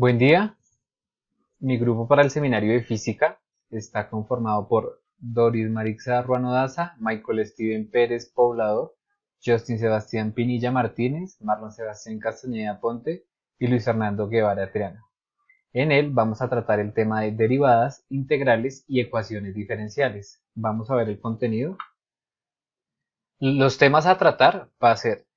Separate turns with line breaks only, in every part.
Buen día, mi grupo para el seminario de física está conformado por Doris Marixa Ruano Daza, Michael Steven Pérez Poblador, Justin Sebastián Pinilla Martínez, Marlon Sebastián Castañeda Ponte y Luis Fernando Guevara Triana. En él vamos a tratar el tema de derivadas, integrales y ecuaciones diferenciales. Vamos a ver el contenido. Los temas a tratar va a ser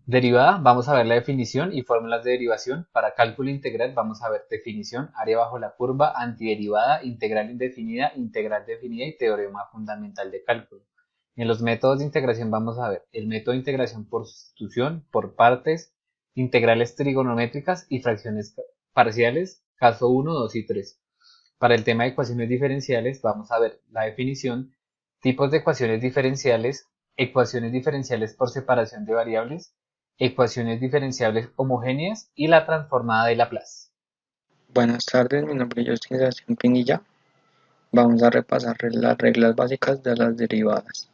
derivada, vamos a ver la definición y fórmulas de derivación. Para cálculo integral vamos a ver definición, área bajo la curva, antiderivada, integral definida y teorema fundamental de cálculo. En los métodos de integración vamos a ver el método de integración por sustitución, por partes, integrales trigonométricas y fracciones parciales, caso 1, 2 y 3. Para el tema de ecuaciones diferenciales vamos a ver la definición, tipos de ecuaciones diferenciales por separación de variables, ecuaciones diferenciables homogéneas y la transformada de Laplace.
Buenas tardes, mi nombre es Justin Sebastián Pinilla. Vamos a repasar las reglas básicas de las derivadas.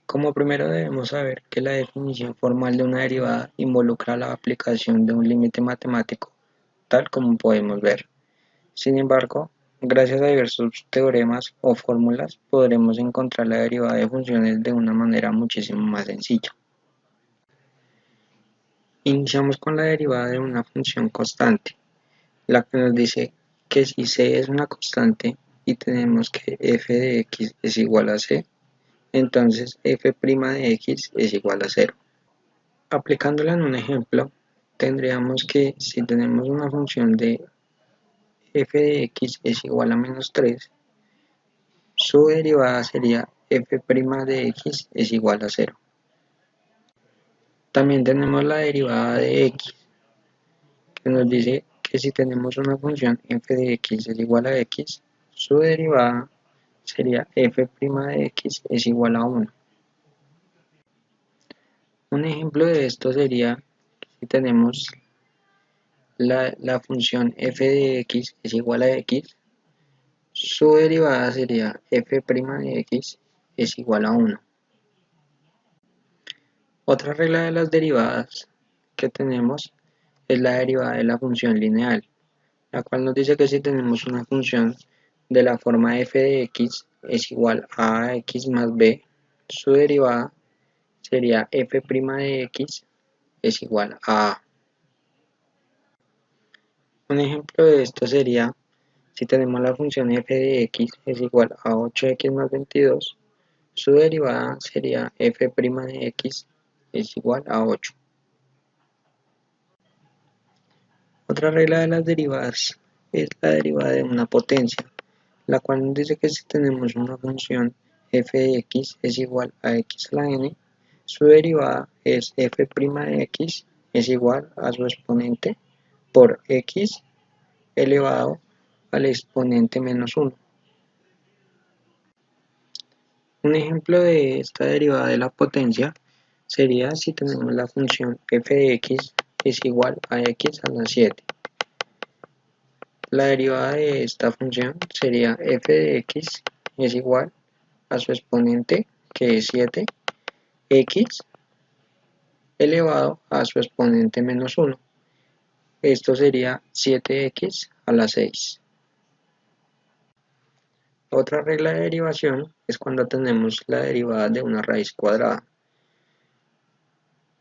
Como primero debemos saber que la definición formal de una derivada involucra la aplicación de un límite matemático, tal como podemos ver. Sin embargo, gracias a diversos teoremas o fórmulas, podremos encontrar la derivada de funciones de una manera muchísimo más sencilla. Iniciamos con la derivada de una función constante, la que nos dice que si c es una constante y tenemos que f de x es igual a c, entonces f' de x es igual a 0. Aplicándola en un ejemplo, tendríamos que si tenemos una función de f de x es igual a menos 3, su derivada sería f' de x es igual a 0. También tenemos la derivada de x, que nos dice que si tenemos una función f de x es igual a x, su derivada sería f' de x es igual a 1. Un ejemplo de esto sería si tenemos la función f de x es igual a x, su derivada sería f' de x es igual a 1. Otra regla de las derivadas que tenemos es la derivada de la función lineal, la cual nos dice que si tenemos una función de la forma f de x es igual a x más b, su derivada sería f' de x es igual a A. Un ejemplo de esto sería si tenemos la función f de x es igual a 8x más 22, su derivada sería f' de x es igual a 8. Otra regla de las derivadas es la derivada de una potencia, la cual nos dice que si tenemos una función f de x es igual a x a la n, su derivada es f' de x es igual a su exponente por x elevado al exponente menos 1. Un ejemplo de esta derivada de la potencia sería si tenemos la función f de x es igual a x a la 7. La derivada de esta función sería f de x es igual a su exponente, que es 7, x elevado a su exponente menos 1. Esto sería 7x a la 6. Otra regla de derivación es cuando tenemos la derivada de una raíz cuadrada.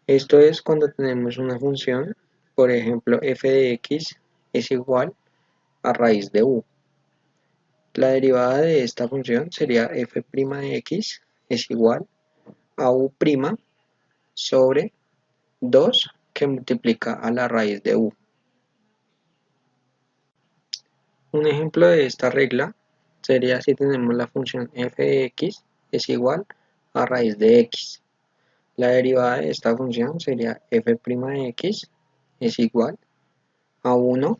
Esto es cuando tenemos una función, por ejemplo f de x es igual a raíz de u. La derivada de esta función sería f' de x es igual a u' sobre 2 que multiplica a la raíz de u. Un ejemplo de esta regla sería si tenemos la función f de x es igual a raíz de x. La derivada de esta función sería f' de x es igual a 1,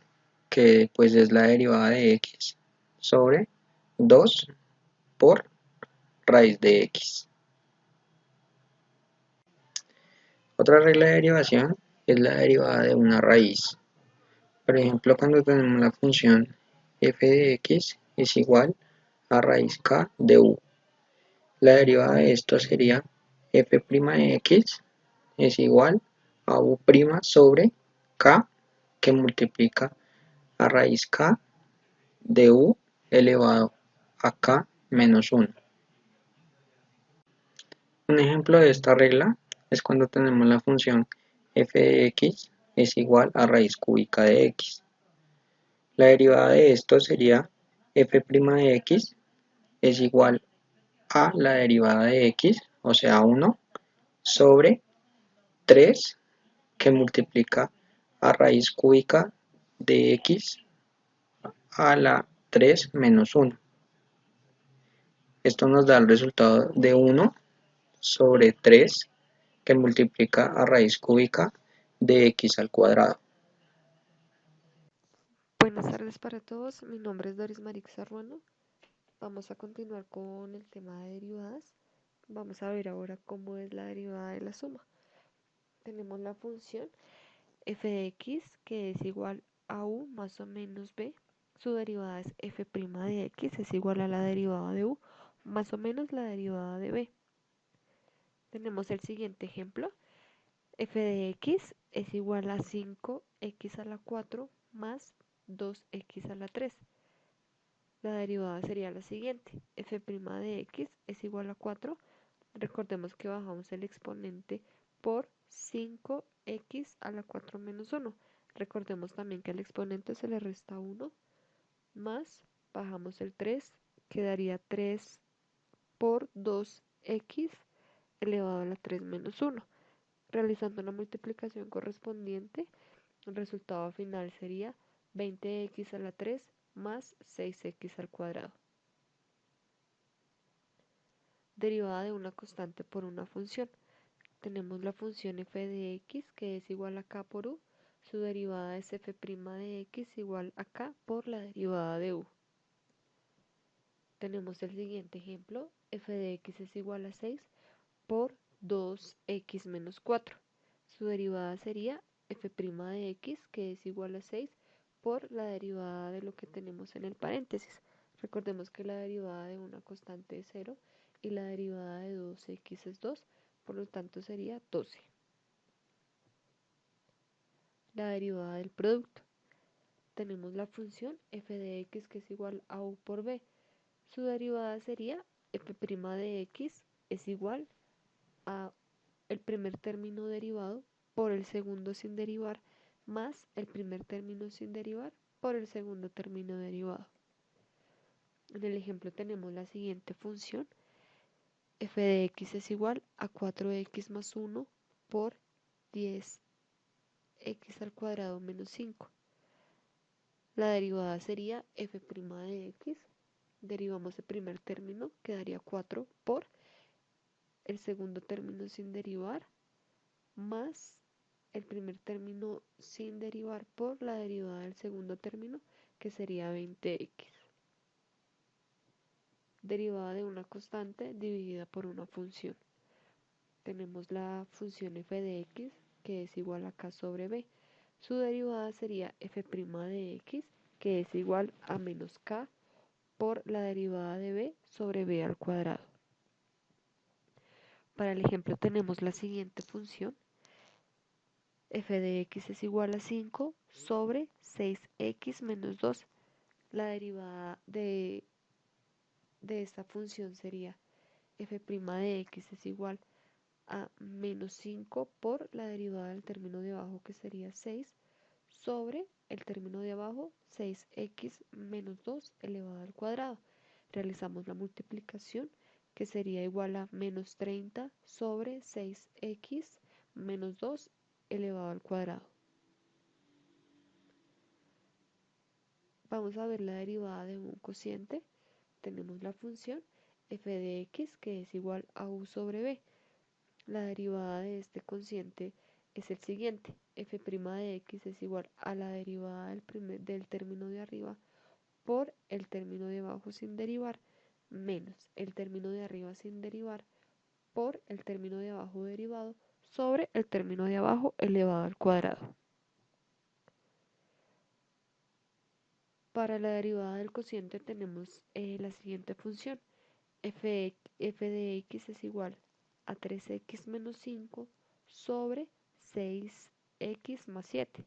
que pues es la derivada de x, sobre 2 por raíz de x. Otra regla de derivación es la derivada de una raíz. Por ejemplo, cuando tenemos la función f de x es igual a raíz k de u. La derivada de esto sería f' de x es igual a u' sobre k que multiplica a raíz k de u elevado a k menos 1. Un ejemplo de esta regla es cuando tenemos la función f de x es igual a raíz cúbica de x. La derivada de esto sería f' de x es igual a la derivada de x, o sea 1, sobre 3 que multiplica a raíz cúbica de x a la 3 menos 1. Esto nos da el resultado de 1 sobre 3 que multiplica a raíz cúbica de x al cuadrado.
Buenas tardes para todos, mi nombre es Doris Marixa Ruano. Vamos a continuar con el tema de derivadas. Vamos a ver ahora cómo es la derivada de la suma. Tenemos la función f de x que es igual a u más o menos b. Su derivada es f' de x es igual a la derivada de u más o menos la derivada de b. Tenemos el siguiente ejemplo. F de x es igual a 5x a la 4 más 2x a la 3. La derivada sería la siguiente. F' de x es igual a 4. Recordemos que bajamos el exponente por 5x a la 4 menos 1. Recordemos también que al exponente se le resta 1 más, bajamos el 3, quedaría 3 por 2x elevado a la 3 menos 1. Realizando la multiplicación correspondiente, el resultado final sería 20x a la 3 más 6x al cuadrado. Derivada de una constante por una función. Tenemos la función f de x que es igual a k por u. Su derivada es f' de x igual a k por la derivada de u. Tenemos el siguiente ejemplo. F de x es igual a 6 por 2x menos 4. Su derivada sería f' de x que es igual a 6 por la derivada de lo que tenemos en el paréntesis. Recordemos que la derivada de una constante es 0 y la derivada de 2x es 2, por lo tanto sería 12. La derivada del producto. Tenemos la función f de x que es igual a u por b. Su derivada sería f' de x es igual a el primer término derivado por el segundo sin derivar más el primer término sin derivar por el segundo término derivado. En el ejemplo tenemos la siguiente función. F de x es igual a 4x más 1 por 10x al cuadrado menos 5. La derivada sería f' de x. Derivamos el primer término, quedaría 4 por el segundo término sin derivar más el primer término sin derivar por la derivada del segundo término, que sería 20x. Derivada de una constante dividida por una función. Tenemos la función f de x, que es igual a k sobre b. Su derivada sería f' de x, que es igual a menos k por la derivada de b sobre b al cuadrado. Para el ejemplo tenemos la siguiente función. F de x es igual a 5 sobre 6x menos 2. La derivada de esta función sería f' de x es igual a menos 5 por la derivada del término de abajo, que sería 6, sobre el término de abajo 6x menos 2 elevado al cuadrado. Realizamos la multiplicación, que sería igual a menos 30 sobre 6x menos 2 elevado al cuadrado. Vamos a ver la derivada de un cociente. Tenemos la función f de x que es igual a u sobre b. La derivada de este cociente es el siguiente. F' de x es igual a la derivada del término de arriba por el término de abajo sin derivar menos el término de arriba sin derivar por el término de abajo derivado sobre el término de abajo elevado al cuadrado. Para la derivada del cociente tenemos la siguiente función. F de x es igual a 3x menos 5 sobre 6x más 7.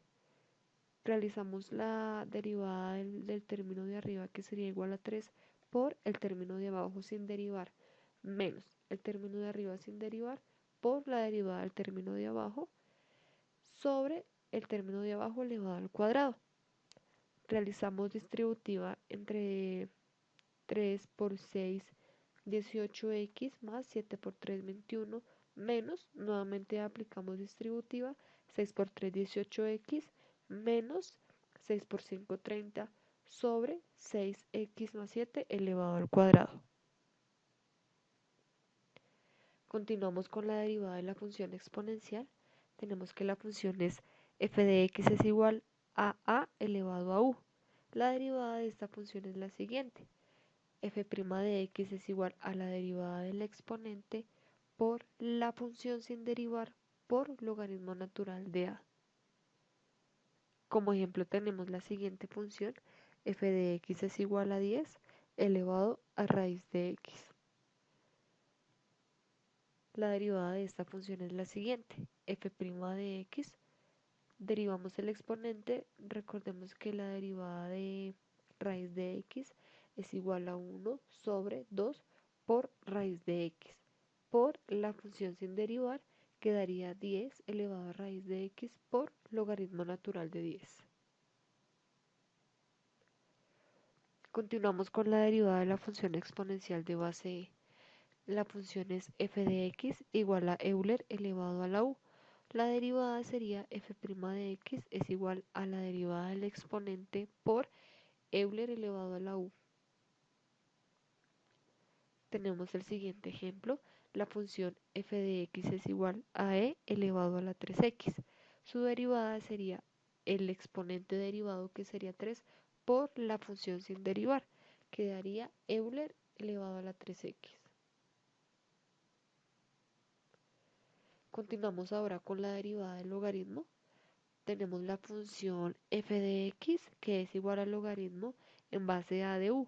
Realizamos la derivada del término de arriba, que sería igual a 3 por el término de abajo sin derivar, menos el término de arriba sin derivar por la derivada del término de abajo sobre el término de abajo elevado al cuadrado. Realizamos distributiva entre 3 por 6, 18x más 7 por 3, 21, menos, nuevamente aplicamos distributiva, 6 por 3, 18x, menos 6 por 5, 30, sobre 6x más 7 elevado al cuadrado. Continuamos con la derivada de la función exponencial. Tenemos que la función es f de x es igual a elevado a u. La derivada de esta función es la siguiente. F' de x es igual a la derivada del exponente por la función sin derivar por logaritmo natural de a. Como ejemplo tenemos la siguiente función, f de x es igual a 10 elevado a raíz de x. La derivada de esta función es la siguiente, f' de x, derivamos el exponente, recordemos que la derivada de raíz de x es igual a 1 sobre 2 por raíz de x, por la función sin derivar quedaría 10 elevado a raíz de x por logaritmo natural de 10. Continuamos con la derivada de la función exponencial de base e. La función es f de x igual a Euler elevado a la u. La derivada sería f' de x es igual a la derivada del exponente por Euler elevado a la u. Tenemos el siguiente ejemplo. La función f de x es igual a e elevado a la 3x. Su derivada sería el exponente derivado, que sería 3, por la función sin derivar. Quedaría Euler elevado a la 3x. Continuamos ahora con la derivada del logaritmo. Tenemos la función f de x, que es igual al logaritmo en base a de u.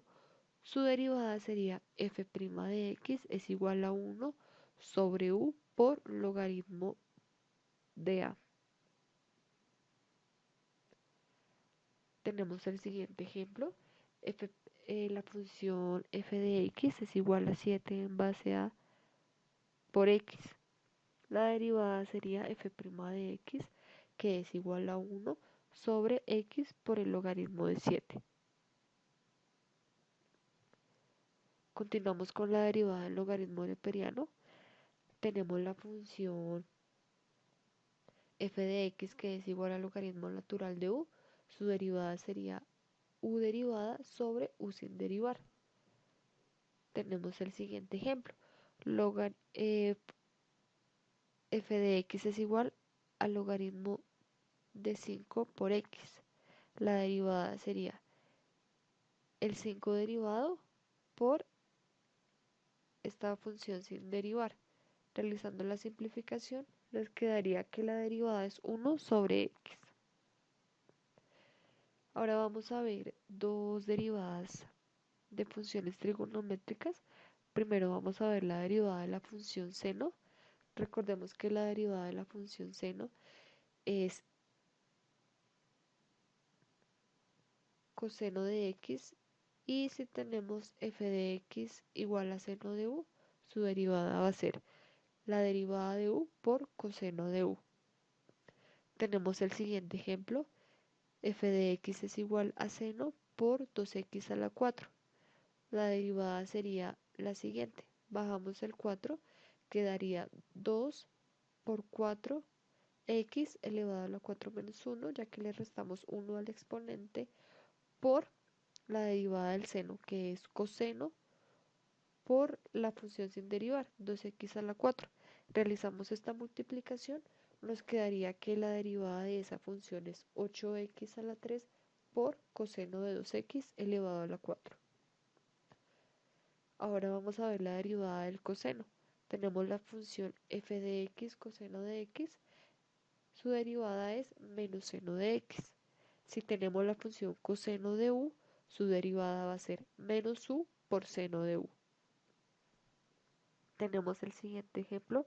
Su derivada sería f' de x es igual a 1 sobre u por logaritmo de a. Tenemos el siguiente ejemplo. La función f de x es igual a 7 en base a por x. La derivada sería f' de x, que es igual a 1 sobre x por el logaritmo de 7. Continuamos con la derivada del logaritmo neperiano. Tenemos la función f de x, que es igual al logaritmo natural de u. Su derivada sería u derivada sobre u sin derivar. Tenemos el siguiente ejemplo. F de x es igual al logaritmo de 5 por x. La derivada sería el 5 derivado por esta función sin derivar. Realizando la simplificación, les quedaría que la derivada es 1 sobre x. Ahora vamos a ver dos derivadas de funciones trigonométricas. Primero vamos a ver la derivada de la función seno. Recordemos que la derivada de la función seno es coseno de x, y si tenemos f de x igual a seno de u, su derivada va a ser la derivada de u por coseno de u. Tenemos el siguiente ejemplo. F de x es igual a seno por 2x a la 4. La derivada sería la siguiente. Bajamos el 4, quedaría 2 por 4 x elevado a la 4 menos 1, ya que le restamos 1 al exponente, por la derivada del seno, que es coseno por la función sin derivar, 2x a la 4. Realizamos esta multiplicación, nos quedaría que la derivada de esa función es 8x a la 3 por coseno de 2x elevado a la 4. Ahora vamos a ver la derivada del coseno. Tenemos la función f de x coseno de x, su derivada es menos seno de x. Si tenemos la función coseno de u, su derivada va a ser menos u por seno de u. Tenemos el siguiente ejemplo.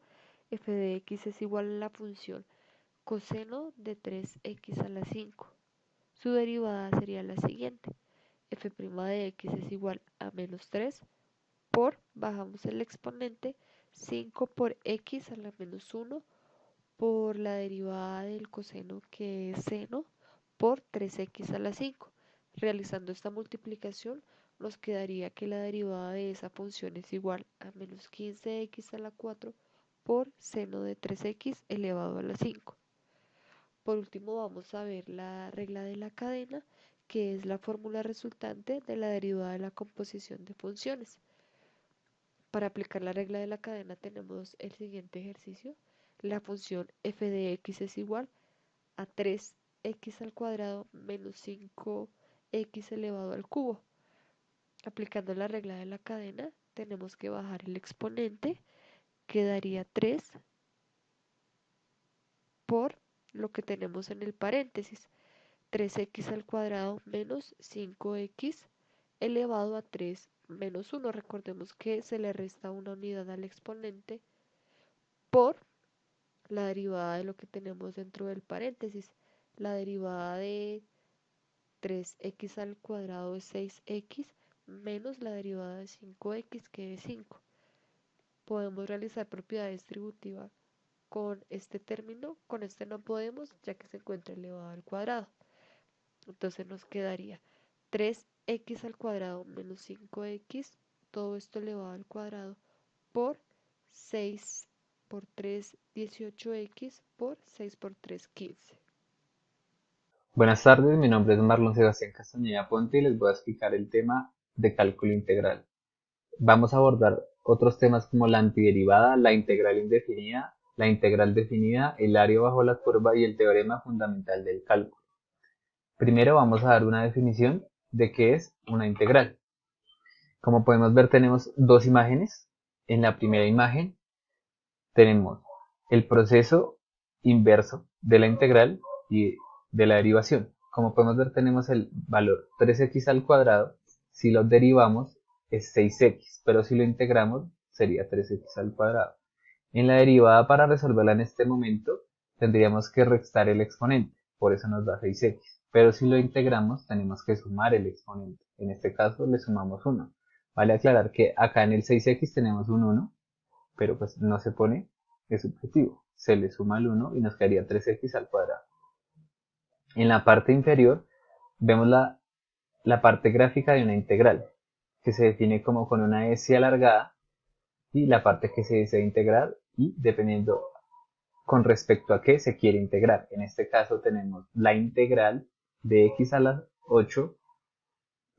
F de x es igual a la función coseno de 3x a la 5. Su derivada sería la siguiente. F' de x es igual a menos 3 por, bajamos el exponente, 5 por x a la menos 1 por la derivada del coseno que es seno por 3x a la 5. Realizando esta multiplicación nos quedaría que la derivada de esa función es igual a menos 15x a la 4 por seno de 3x elevado a la 5. Por último vamos a ver la regla de la cadena, que es la fórmula resultante de la derivada de la composición de funciones. Para aplicar la regla de la cadena tenemos el siguiente ejercicio. La función f de x es igual a 3x al cuadrado menos 5x elevado al cubo. Aplicando la regla de la cadena tenemos que bajar el exponente, quedaría 3 por lo que tenemos en el paréntesis, 3x al cuadrado menos 5x elevado a 3 menos 1. Recordemos que se le resta una unidad al exponente por la derivada de lo que tenemos dentro del paréntesis. La derivada de 3x al cuadrado es 6x menos la derivada de 5x que es 5. Podemos realizar propiedad distributiva con este término, con este no podemos ya que se encuentra elevado al cuadrado. Entonces nos quedaría 3x al cuadrado menos 5x, todo esto elevado al cuadrado, por 6 por 3, 18x, por 6 por 3, 15.
Buenas tardes, mi nombre es Marlon Sebastián Castañeda Ponte y les voy a explicar el tema de cálculo integral. Vamos a abordar otros temas como la antiderivada, la integral indefinida, la integral definida, el área bajo la curva y el teorema fundamental del cálculo. Primero vamos a dar una definición de qué es una integral. Como podemos ver, tenemos dos imágenes. En la primera imagen tenemos el proceso inverso de la integral y de la derivación. Como podemos ver, tenemos el valor 3x al cuadrado. Si lo derivamos es 6x, pero si lo integramos sería 3x al cuadrado. En la derivada, para resolverla en este momento, tendríamos que restar el exponente, por eso nos da 6x. Pero si lo integramos, tenemos que sumar el exponente. En este caso le sumamos 1. Vale aclarar que acá en el 6x tenemos un 1, pero pues no se pone, es subjetivo. Se le suma el 1 y nos quedaría 3x al cuadrado. En la parte inferior vemos la parte gráfica de una integral, que se define como con una S alargada, y la parte que se desea integrar y dependiendo con respecto a qué se quiere integrar. En este caso tenemos la integral de x a la 8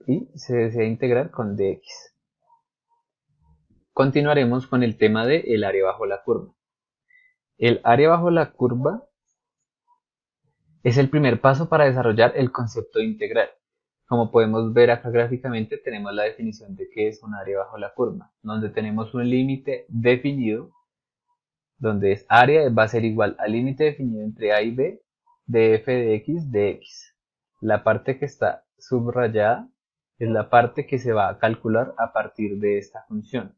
y se desea integrar con dx. Continuaremos con el tema de el área bajo la curva. El área bajo la curva es el primer paso para desarrollar el concepto de integral. Como podemos ver acá gráficamente, tenemos la definición de qué es un área bajo la curva, donde tenemos un límite definido, donde es área va a ser igual al límite definido entre a y b de f de x de x. La parte que está subrayada es la parte que se va a calcular a partir de esta función.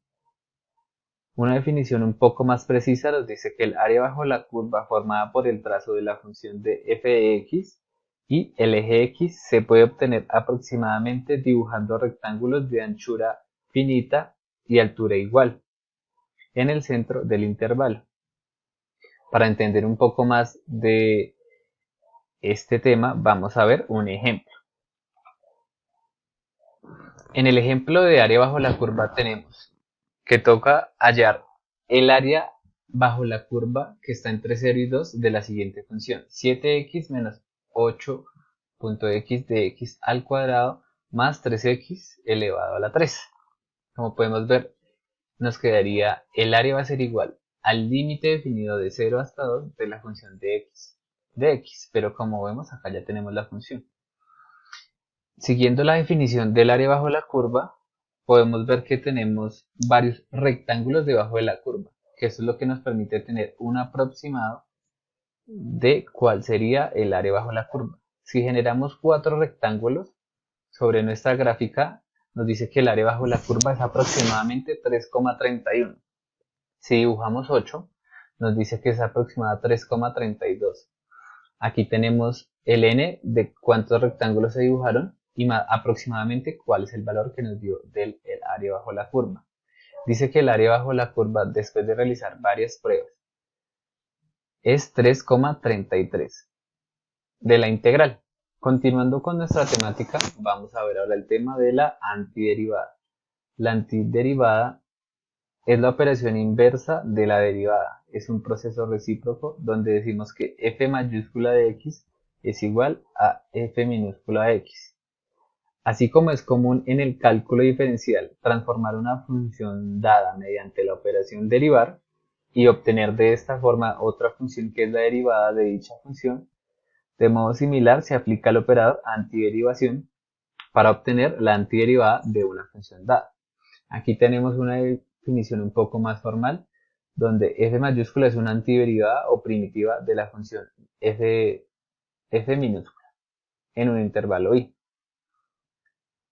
Una definición un poco más precisa nos dice que el área bajo la curva formada por el trazo de la función de f de x y el eje x se puede obtener aproximadamente dibujando rectángulos de anchura finita y altura igual en el centro del intervalo. Para entender un poco más de este tema, vamos a ver un ejemplo. En el ejemplo de área bajo la curva tenemos que toca hallar el área bajo la curva que está entre 0 y 2 de la siguiente función: 7x menos 8.x de x al cuadrado más 3x elevado a la 3. Como podemos ver, nos quedaría el área va a ser igual al límite definido de 0 hasta 2 de la función de x, pero como vemos acá ya tenemos la función. Siguiendo la definición del área bajo la curva, podemos ver que tenemos varios rectángulos debajo de la curva, que eso es lo que nos permite tener un aproximado de cuál sería el área bajo la curva. Si generamos 4 rectángulos sobre nuestra gráfica, nos dice que el área bajo la curva es aproximadamente 3,31. Si dibujamos 8, nos dice que es aproximada 3,32. Aquí tenemos el n de cuántos rectángulos se dibujaron y aproximadamente cuál es el valor que nos dio del el área bajo la curva. Dice que el área bajo la curva, después de realizar varias pruebas, es 3,33 de la integral. Continuando con nuestra temática, vamos a ver ahora el tema de la antiderivada. La antiderivada es la operación inversa de la derivada. Es un proceso recíproco donde decimos que f mayúscula de x es igual a f minúscula de x. Así como es común en el cálculo diferencial transformar una función dada mediante la operación derivar y obtener de esta forma otra función que es la derivada de dicha función, de modo similar se aplica el operador antiderivación para obtener la antiderivada de una función dada. Aquí tenemos una definición un poco más formal, donde f mayúscula es una antiderivada o primitiva de la función f minúscula en un intervalo i.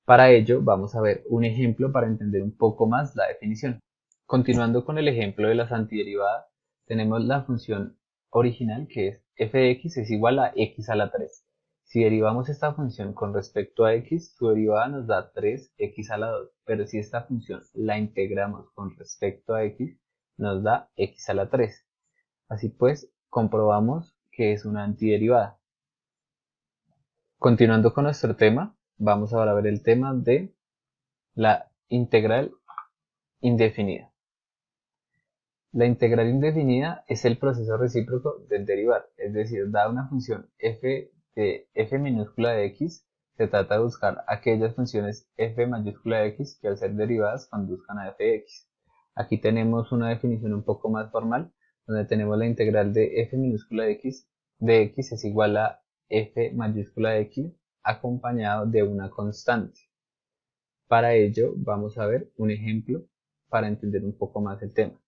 Para ello vamos a ver un ejemplo para entender un poco más la definición. Continuando con el ejemplo de las antiderivadas, tenemos la función original que es f de x es igual a x a la 3. Si derivamos esta función con respecto a x, su derivada nos da 3x a la 2, pero si esta función la integramos con respecto a x, nos da x a la 3. Así pues, comprobamos que es una antiderivada. Continuando con nuestro tema, vamos ahora a ver el tema de la integral indefinida. La integral indefinida es el proceso recíproco del derivar, es decir, dada una función f de f minúscula de x, se trata de buscar aquellas funciones f mayúscula de x que al ser derivadas conduzcan a f de x. Aquí tenemos una definición un poco más formal, donde tenemos la integral de f minúscula de x es igual a f mayúscula de x acompañado de una constante. Para ello vamos a ver un ejemplo para entender un poco más el tema.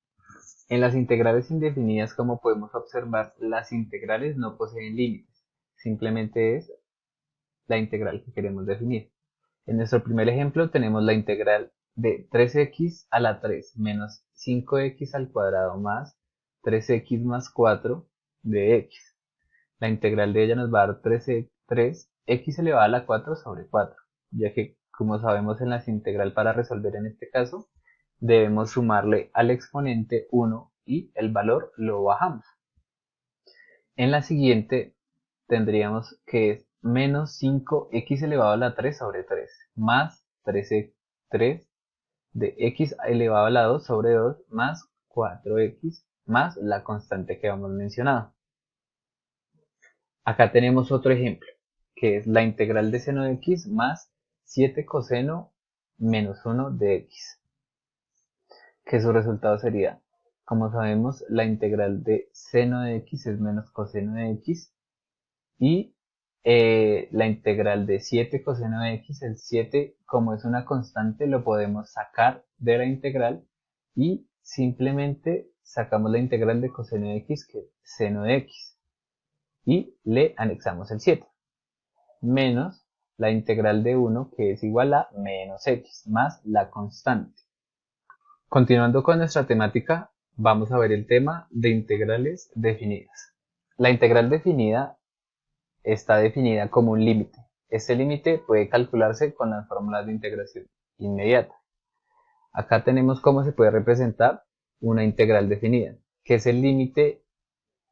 En las integrales indefinidas, como podemos observar, las integrales no poseen límites, simplemente es la integral que queremos definir. En nuestro primer ejemplo tenemos la integral de 3x a la 3 menos 5x al cuadrado más 3x más 4 de x. La integral de ella nos va a dar 3x elevado a la 4 sobre 4, ya que, como sabemos en las integral para resolver en este caso, debemos sumarle al exponente 1 y el valor lo bajamos. En la siguiente tendríamos que es menos 5x elevado a la 3 sobre 3 más 3 de x elevado a la 2 sobre 2 más 4x más la constante que hemos mencionado. Acá tenemos otro ejemplo, que es la integral de seno de x más 7 coseno menos 1 de x, que su resultado sería, como sabemos, la integral de seno de x es menos coseno de x y la integral de 7 coseno de x, el 7 como es una constante lo podemos sacar de la integral y simplemente sacamos la integral de coseno de x que es seno de x y le anexamos el 7 menos la integral de 1 que es igual a menos x más la constante. Continuando con nuestra temática, vamos a ver el tema de integrales definidas. La integral definida está definida como un límite. Este límite puede calcularse con las fórmulas de integración inmediata. Acá tenemos cómo se puede representar una integral definida, que es el límite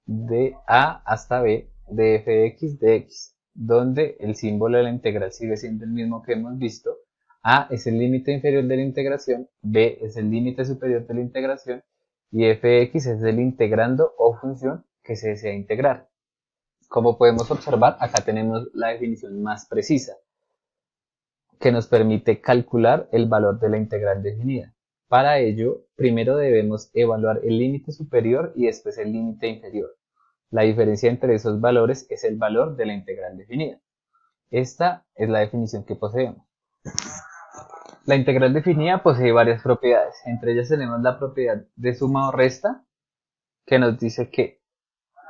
de a hasta b de f de x de x, donde el símbolo de la integral sigue siendo el mismo que hemos visto. A es el límite inferior de la integración, b es el límite superior de la integración y f de x es el integrando o función que se desea integrar. Como podemos observar, acá tenemos la definición más precisa, que nos permite calcular el valor de la integral definida. Para ello, primero debemos evaluar el límite superior y después el límite inferior. La diferencia entre esos valores es el valor de la integral definida. Esta es la definición que poseemos. La integral definida posee varias propiedades. Entre ellas tenemos la propiedad de suma o resta, que nos dice que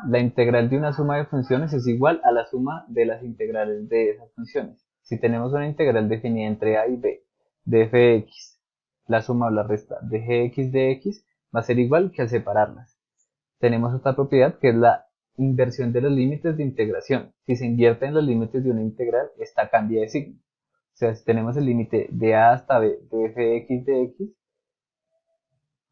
la integral de una suma de funciones es igual a la suma de las integrales de esas funciones. Si tenemos una integral definida entre a y b de f de x, la suma o la resta de g de x va a ser igual que al separarlas. Tenemos otra propiedad que es la inversión de los límites de integración. Si se invierten los límites de una integral, esta cambia de signo. O sea, si tenemos el límite de a hasta b de f de x de x,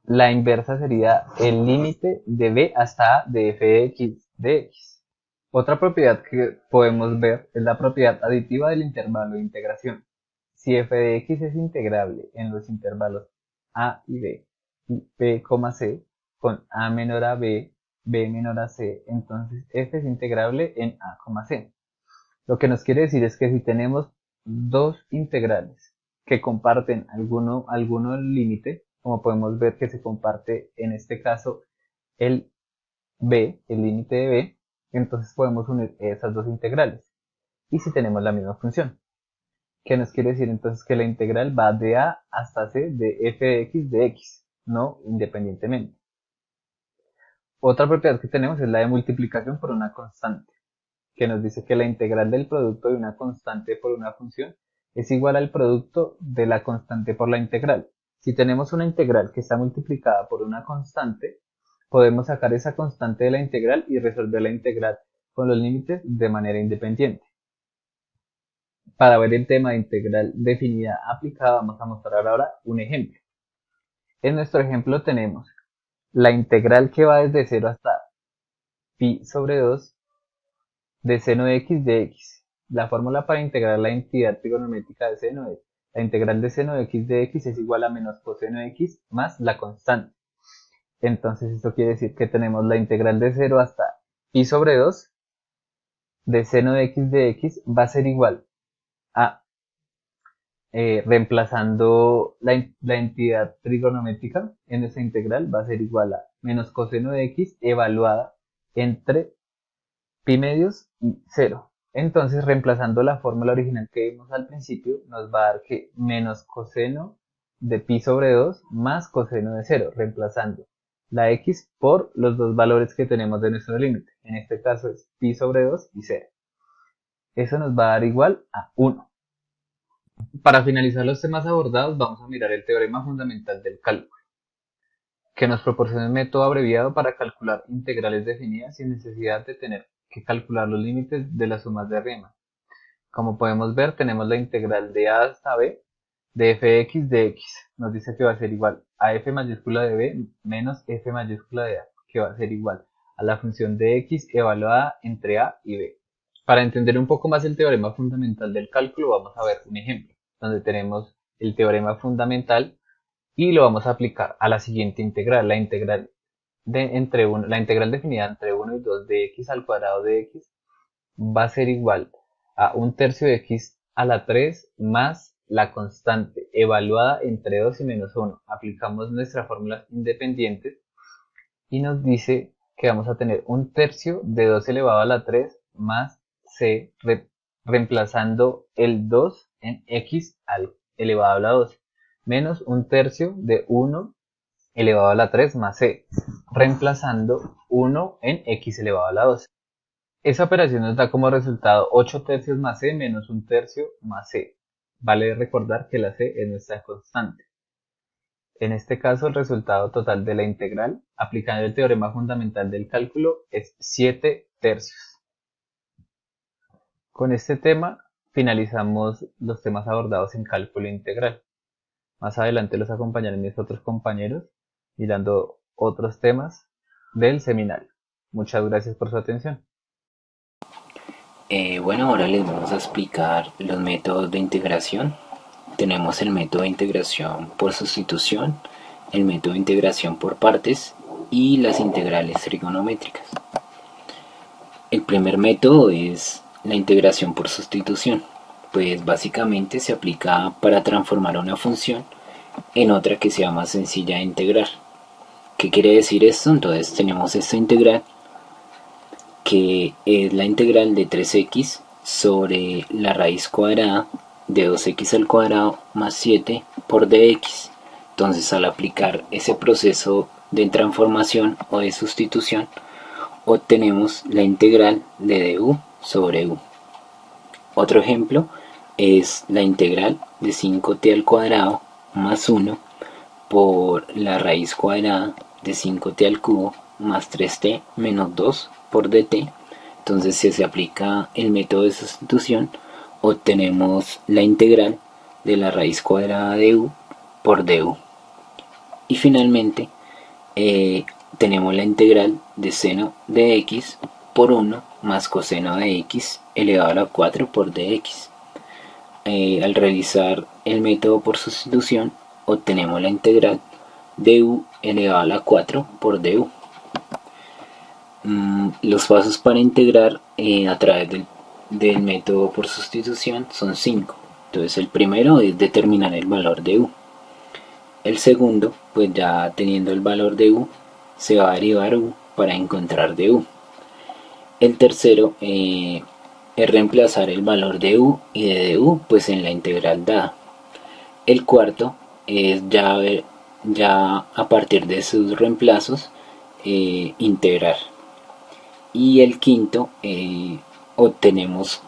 la inversa sería el límite de b hasta a de f de x de x. Otra propiedad que podemos ver es la propiedad aditiva del intervalo de integración. Si f de x es integrable en los intervalos a y b c, con a menor a b, b menor a c, entonces f es integrable en a, c. Lo que nos quiere decir es que si tenemos dos integrales que comparten alguno límite, como podemos ver que se comparte en este caso el límite de b, entonces podemos unir esas dos integrales. Y si tenemos la misma función, ¿qué nos quiere decir entonces? Que la integral va de a hasta c de f de x de x, no independientemente. Otra propiedad que tenemos es la de multiplicación por una constante, que nos dice que la integral del producto de una constante por una función es igual al producto de la constante por la integral. Si tenemos una integral que está multiplicada por una constante, podemos sacar esa constante de la integral y resolver la integral con los límites de manera independiente. Para ver el tema de integral definida aplicada, vamos a mostrar ahora un ejemplo. En nuestro ejemplo tenemos la integral que va desde 0 hasta pi sobre 2 de seno de x de x. La fórmula para integrar la entidad trigonométrica de seno es la integral de seno de x de x es igual a menos coseno de x más la constante. Entonces esto quiere decir que tenemos la integral de 0 hasta pi sobre 2 de seno de x va a ser igual a, reemplazando la entidad trigonométrica en esa integral, va a ser igual a menos coseno de x evaluada entre pi medios y 0. Entonces, reemplazando la fórmula original que vimos al principio, nos va a dar que menos coseno de pi sobre 2 más coseno de 0, reemplazando la x por los dos valores que tenemos de nuestro límite. En este caso es pi sobre 2 y 0. Eso nos va a dar igual a 1. Para finalizar los temas abordados, vamos a mirar el teorema fundamental del cálculo, que nos proporciona un método abreviado para calcular integrales definidas sin necesidad de tener que calcular los límites de las sumas de Riemann. Como podemos ver, tenemos la integral de a hasta b de f de x de x. Nos dice que va a ser igual a f mayúscula de b menos f mayúscula de a, que va a ser igual a la función de x evaluada entre a y b. Para entender un poco más el teorema fundamental del cálculo, vamos a ver un ejemplo, donde tenemos el teorema fundamental y lo vamos a aplicar a la siguiente integral, la integral definida entre 1 y 2 de x al cuadrado de x va a ser igual a 1/3 de x a la 3 más la constante evaluada entre 2 y menos 1. Aplicamos nuestras fórmulas independientes y nos dice que vamos a tener 1/3 de 2 elevado a la 3 más c, reemplazando el 2 en x elevado a la 2, menos 1/3 de 1 elevado a la 3 más c, reemplazando 1 en x elevado a la 2. Esa operación nos da como resultado 8/3 más c menos 1/3 más c. Vale recordar que la c es nuestra constante. En este caso, el resultado total de la integral, aplicando el teorema fundamental del cálculo, es 7/3. Con este tema finalizamos los temas abordados en cálculo integral. Más adelante los acompañarán mis otros compañeros mirando otros temas del seminario. Muchas gracias por su atención.
Bueno, ahora les vamos a explicar los métodos de integración. Tenemos el método de integración por sustitución, el método de integración por partes y las integrales trigonométricas. El primer método es la integración por sustitución, pues básicamente se aplica para transformar una función en otra que sea más sencilla de integrar. ¿Qué quiere decir esto? Entonces tenemos esta integral que es la integral de 3x sobre la raíz cuadrada de 2x al cuadrado más 7 por dx. Entonces, al aplicar ese proceso de transformación o de sustitución, obtenemos la integral de du sobre u. Otro ejemplo es la integral de 5t al cuadrado más 1 por la raíz cuadrada de 5t al cubo más 3t menos 2 por dt. Entonces si se aplica el método de sustitución, obtenemos la integral de la raíz cuadrada de u por du. Y finalmente tenemos la integral de seno de x por 1 más coseno de x elevado a la 4 por dx. Al realizar el método por sustitución, obtenemos la integral de u elevado a la 4 por du. Los pasos para integrar a través del método por sustitución son 5. Entonces el primero es determinar el valor de u. El segundo, pues ya teniendo el valor de u, se va a derivar u para encontrar du. El tercero es reemplazar el valor de u y de du pues en la integral dada. El cuarto es ya a partir de sus reemplazos integrar. Y el quinto, obtenemos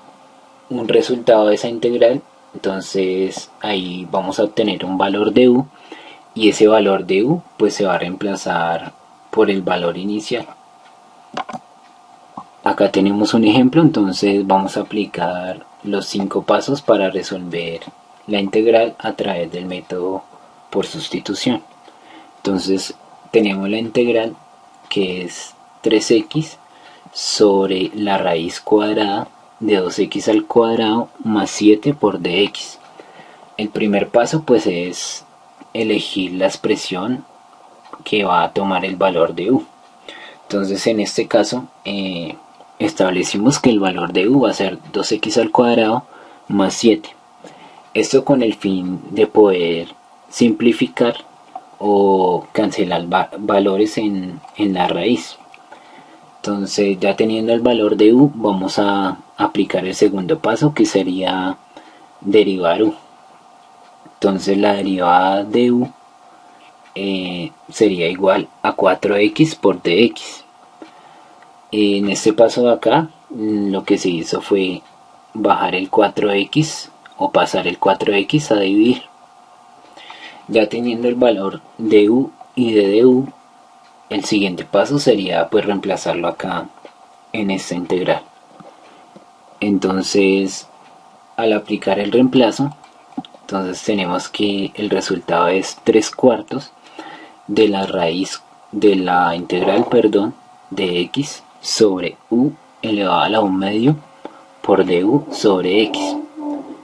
un resultado de esa integral, entonces ahí vamos a obtener un valor de u y ese valor de u pues se va a reemplazar por el valor inicial. Acá tenemos un ejemplo, entonces vamos a aplicar los 5 pasos para resolver la integral a través del método por sustitución. Entonces tenemos la integral que es 3x sobre la raíz cuadrada de 2x al cuadrado más 7 por dx. El primer paso pues es elegir la expresión que va a tomar el valor de u. Entonces en este caso establecimos que el valor de u va a ser 2x al cuadrado más 7. Esto con el fin de poder simplificar o cancelar valores en la raíz. Entonces ya teniendo el valor de u, vamos a aplicar el segundo paso, que sería derivar u. Entonces la derivada de u sería igual a 4x por dx. En este paso de acá, lo que se hizo fue bajar el 4x o pasar el 4x a dividir. Ya teniendo el valor de u y de du, el siguiente paso sería pues reemplazarlo acá en esta integral. Entonces al aplicar el reemplazo, entonces tenemos que el resultado es 3/4 de la raíz de la integral, de x sobre u elevado a la 1/2 por du sobre x.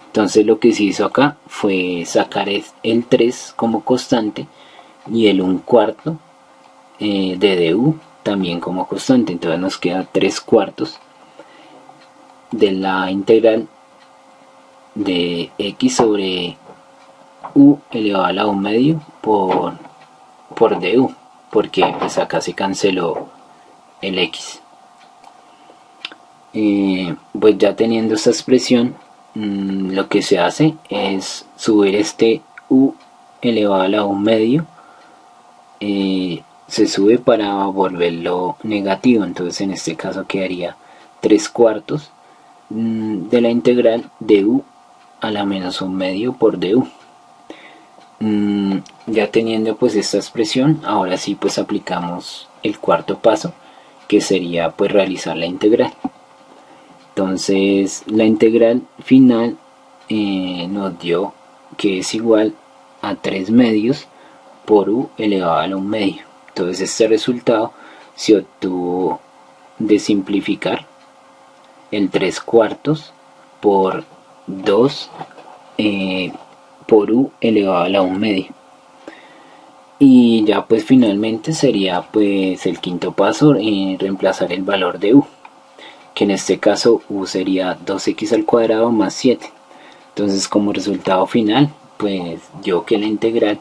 Entonces lo que se hizo acá fue sacar el 3 como constante y el 1/4 de du también como constante. Entonces nos queda 3/4 de la integral de x sobre u elevado a la 1/2 por du, porque pues acá se canceló el x. Pues ya teniendo esta expresión, lo que se hace es subir este u elevado a la 1/2, se sube para volverlo negativo. Entonces en este caso quedaría 3/4 de la integral de u a la menos 1/2 por du. Ya teniendo pues esta expresión, ahora sí pues aplicamos el cuarto paso, que sería pues realizar la integral. Entonces la integral final nos dio que es igual a 3/2 por u elevado a la 1/2. Entonces este resultado se obtuvo de simplificar el 3/4 por 2 por u elevado a la 1/2. Y ya pues finalmente sería pues el quinto paso, reemplazar el valor de u, que en este caso u sería 2x al cuadrado más 7. Entonces como resultado final pues dio que la integral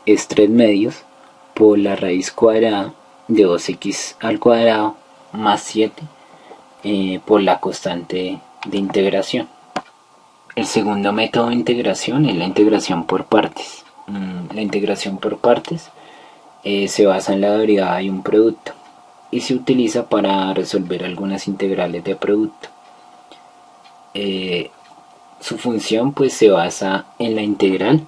es 3/2 por la raíz cuadrada de 2x al cuadrado más 7 por la constante de integración. El segundo método de integración es la integración por partes. La integración por partes se basa en la derivada de un producto y se utiliza para resolver algunas integrales de producto. Su función pues se basa en la integral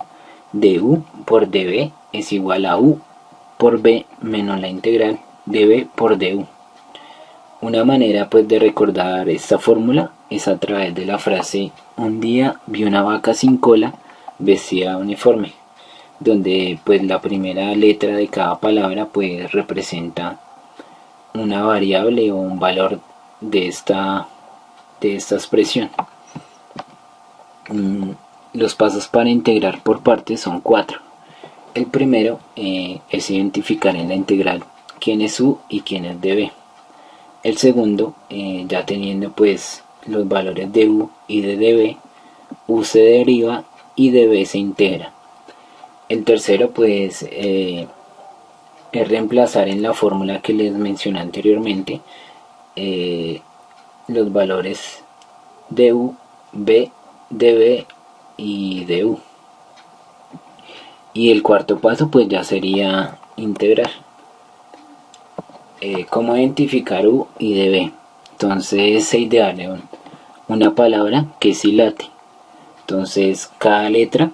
de u por db es igual a u por b menos la integral dB por du. Una manera pues de recordar esta fórmula es a través de la frase un día vi una vaca sin cola vestida de uniforme, donde pues la primera letra de cada palabra pues representa una variable o un valor de esta expresión. Los pasos para integrar por partes son 4. El primero es identificar en la integral quién es u y quién es db. El segundo, ya teniendo pues los valores de u y de db, u se deriva y db se integra. El tercero pues es reemplazar en la fórmula que les mencioné anteriormente los valores de u, b, db y du. Y el cuarto paso pues ya sería integrar. ¿Cómo identificar u y db? Entonces se ideal una palabra que sí late. Entonces cada letra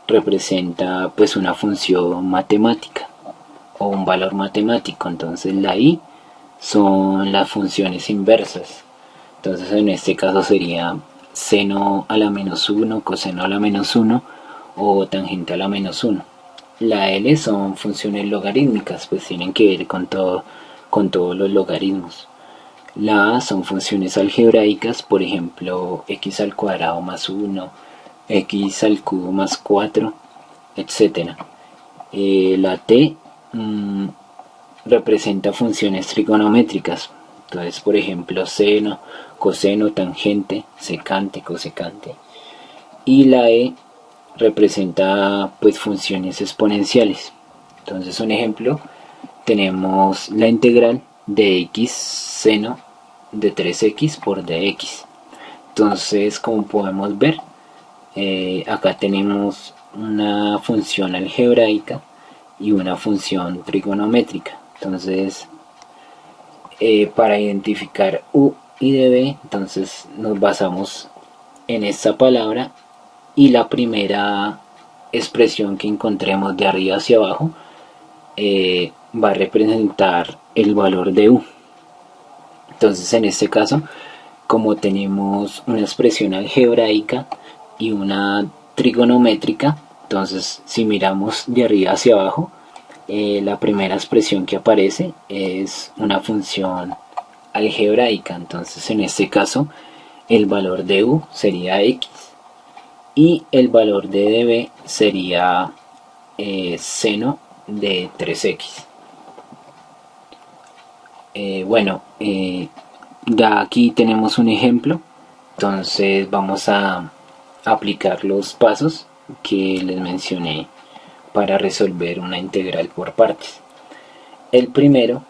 representa pues una función matemática o un valor matemático. Entonces la i son las funciones inversas. Entonces en este caso sería seno a la menos 1, coseno a la menos 1 o tangente a la menos 1. La L son funciones logarítmicas, pues tienen que ver con todos los logaritmos. La A son funciones algebraicas, por ejemplo, x al cuadrado más 1, x al cubo más 4, etc. La T representa funciones trigonométricas. Entonces, por ejemplo, seno, coseno, tangente, secante, cosecante. Y la E representa pues funciones exponenciales. Entonces, un ejemplo, tenemos la integral de x seno de 3x por dx. Entonces, como podemos ver, acá tenemos una función algebraica y una función trigonométrica. Entonces, para identificar u y db, entonces nos basamos en esta palabra y la primera expresión que encontremos de arriba hacia abajo va a representar el valor de u. Entonces en este caso, como tenemos una expresión algebraica y una trigonométrica, entonces si miramos de arriba hacia abajo, la primera expresión que aparece es una función algebraica. Entonces en este caso el valor de u sería x y el valor de db sería seno de 3x. Ya aquí tenemos un ejemplo. Entonces vamos a aplicar los pasos que les mencioné para resolver una integral por partes. El primero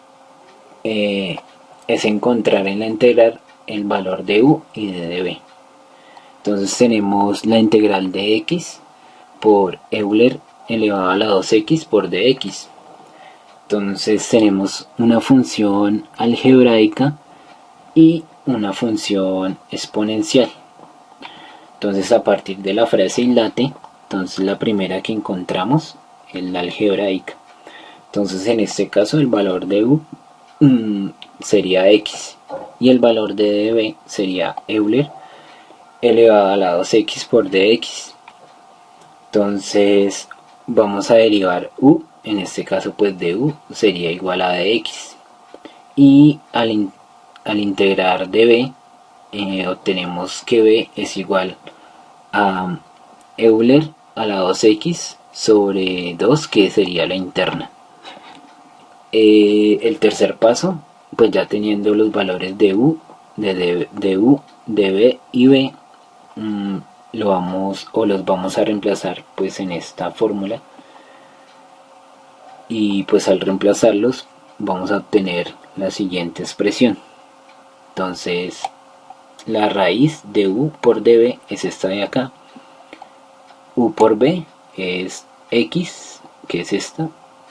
es encontrar en la integral el valor de u y de db. Entonces tenemos la integral de x por Euler elevado a la 2x por dx. Entonces tenemos una función algebraica y una función exponencial. Entonces a partir de la frase late, entonces la primera que encontramos es la algebraica. Entonces en este caso el valor de u sería x y el valor de db sería Euler elevado a la 2x por dx. Entonces vamos a derivar u, en este caso pues de u sería igual a dx, y al integrar db obtenemos que b es igual a Euler a la 2x sobre 2, que sería la interna. El tercer paso, pues ya teniendo los valores de u, de b y b, los vamos a reemplazar pues en esta fórmula, y pues al reemplazarlos vamos a obtener la siguiente expresión. Entonces la raíz de u por db es esta de acá, u por b es x, que es esta,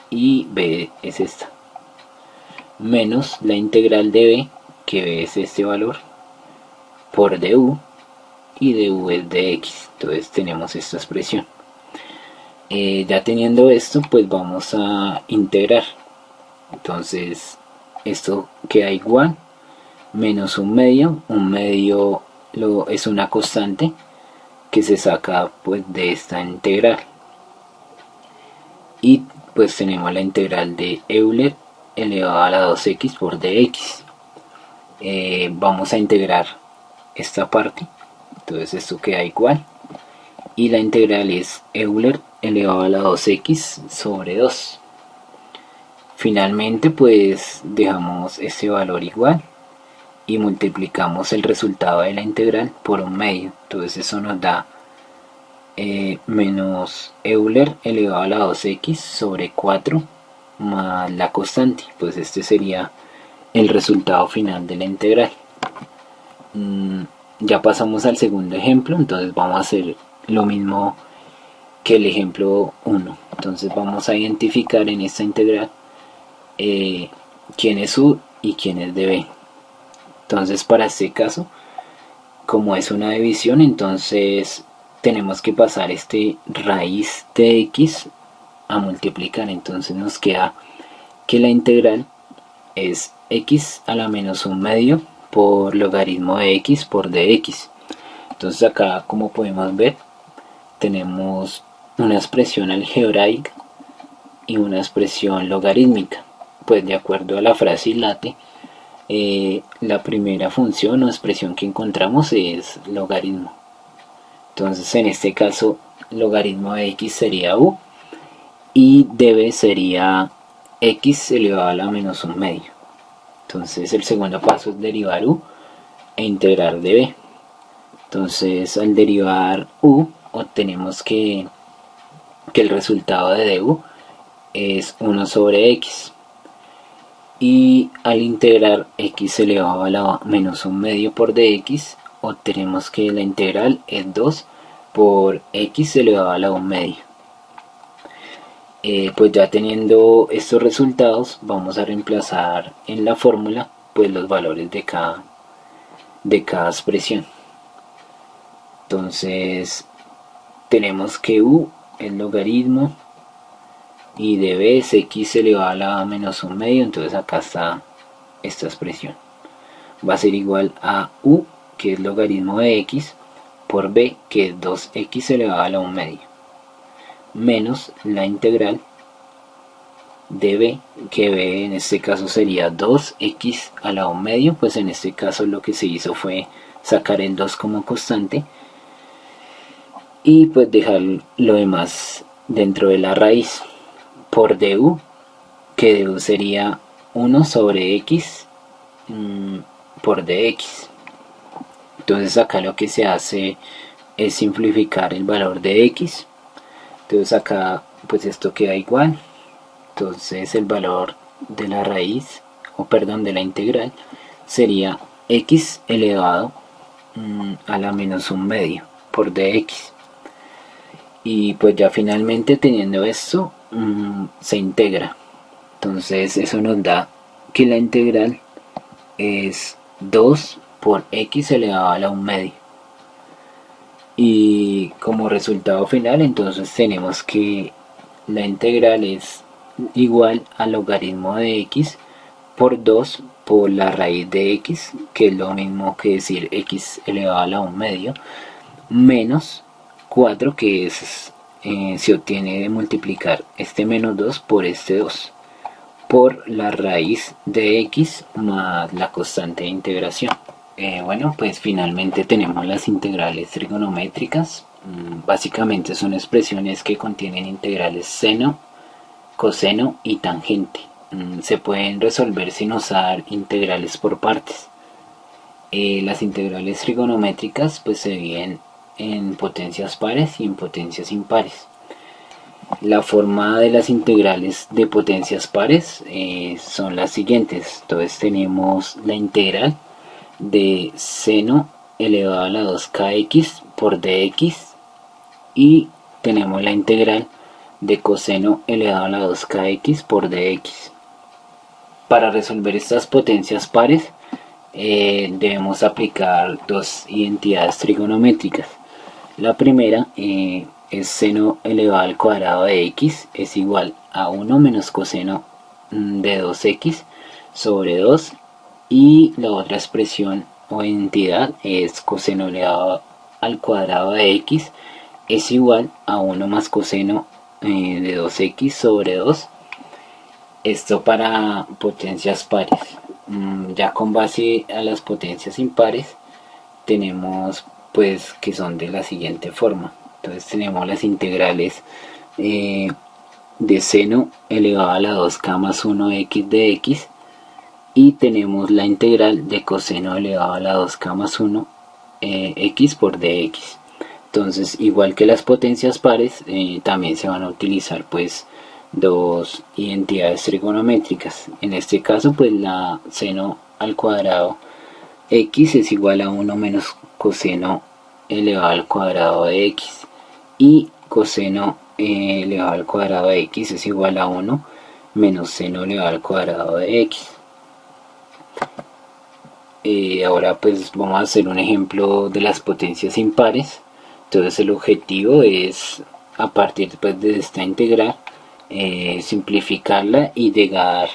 y b es esta, menos la integral de b, que b es este valor, por du, y du es dx. Entonces tenemos esta expresión. Ya teniendo esto, pues vamos a integrar. Entonces esto queda igual, menos un medio es una constante que se saca pues de esta integral. Y pues tenemos la integral de Euler elevado a la 2x por dx. Vamos a integrar esta parte, entonces esto queda igual, y la integral es Euler elevado a la 2x sobre 2. Finalmente pues dejamos este valor igual y multiplicamos el resultado de la integral por un medio, entonces eso nos da menos Euler elevado a la 2x sobre 4 más la constante, pues este sería el resultado final de la integral. Ya pasamos al segundo ejemplo, entonces vamos a hacer lo mismo que el ejemplo 1. Entonces vamos a identificar en esta integral quién es u y quién es db. Entonces para este caso, como es una división, entonces tenemos que pasar este raíz de x a multiplicar, entonces nos queda que la integral es x a la menos un medio por logaritmo de x por dx. Entonces acá, como podemos ver, tenemos una expresión algebraica y una expresión logarítmica. Pues de acuerdo a la frase y late, la primera función o expresión que encontramos es logaritmo. Entonces en este caso logaritmo de x sería u y db sería x elevado a la menos un medio. Entonces el segundo paso es derivar u e integrar db. Entonces al derivar u obtenemos que el resultado de du es 1 sobre x. Y al integrar x elevado a la menos un medio por dx, obtenemos que la integral es 2 por x elevado a la 1 medio. Pues ya teniendo estos resultados, vamos a reemplazar en la fórmula pues los valores de cada expresión. Entonces tenemos que u es logaritmo y db es x elevado a la menos un medio, entonces acá está esta expresión. Va a ser igual a u, que es logaritmo de x, por b, que es 2x elevado a la 1 medio, menos la integral de b, que b en este caso sería 2x a la 1 medio, pues en este caso lo que se hizo fue sacar el 2 como constante y pues dejar lo demás dentro de la raíz, por du, que du sería 1 sobre x por dx. Entonces acá lo que se hace es simplificar el valor de x. Entonces acá pues esto queda igual. Entonces el valor de la raíz, de la integral, sería x elevado a la menos un medio por dx. Y pues ya finalmente teniendo esto, se integra. Entonces eso nos da que la integral es 2 por x elevado a la 1 medio. Y como resultado final, entonces tenemos que la integral es igual al logaritmo de x por 2 por la raíz de x, que es lo mismo que decir x elevado a la 1 medio, menos 4, que es, se obtiene de multiplicar este menos 2 por este 2, por la raíz de x más la constante de integración. Bueno, pues finalmente tenemos las integrales trigonométricas. Básicamente son expresiones que contienen integrales seno, coseno y tangente. Se pueden resolver sin usar integrales por partes. Las integrales trigonométricas pues se dividen en potencias pares y en potencias impares. La forma de las integrales de potencias pares son las siguientes. Entonces tenemos la integral de seno elevado a la 2kx por dx y tenemos la integral de coseno elevado a la 2kx por dx. Para resolver estas potencias pares debemos aplicar dos identidades trigonométricas. La primera es seno elevado al cuadrado de x es igual a 1 menos coseno de 2x sobre 2, y la otra expresión o entidad es coseno elevado al cuadrado de x es igual a 1 más coseno de 2x sobre 2. Esto para potencias pares. Ya con base a las potencias impares tenemos pues que son de la siguiente forma. Entonces tenemos las integrales de seno elevado a la 2k más 1x de x, y tenemos la integral de coseno elevado a la 2k más 1 x por dx. Entonces, igual que las potencias pares, también se van a utilizar pues dos identidades trigonométricas. En este caso, pues la seno al cuadrado x es igual a 1 menos coseno elevado al cuadrado de x, y coseno elevado al cuadrado de x es igual a 1 menos seno elevado al cuadrado de x. Ahora pues vamos a hacer un ejemplo de las potencias impares. Entonces el objetivo es, a partir pues, de esta integral, simplificarla y llegar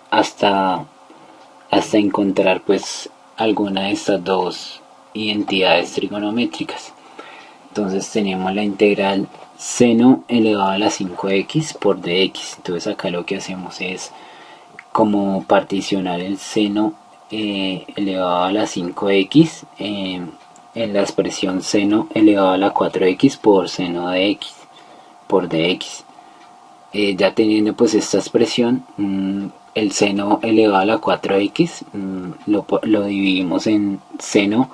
hasta encontrar pues alguna de estas dos identidades trigonométricas. Entonces tenemos la integral seno elevado a la 5x por dx. Entonces acá lo que hacemos es como particionar el seno elevado a la 5x en la expresión seno elevado a la 4x por seno de x por dx. Ya teniendo pues esta expresión, el seno elevado a la 4x lo dividimos en seno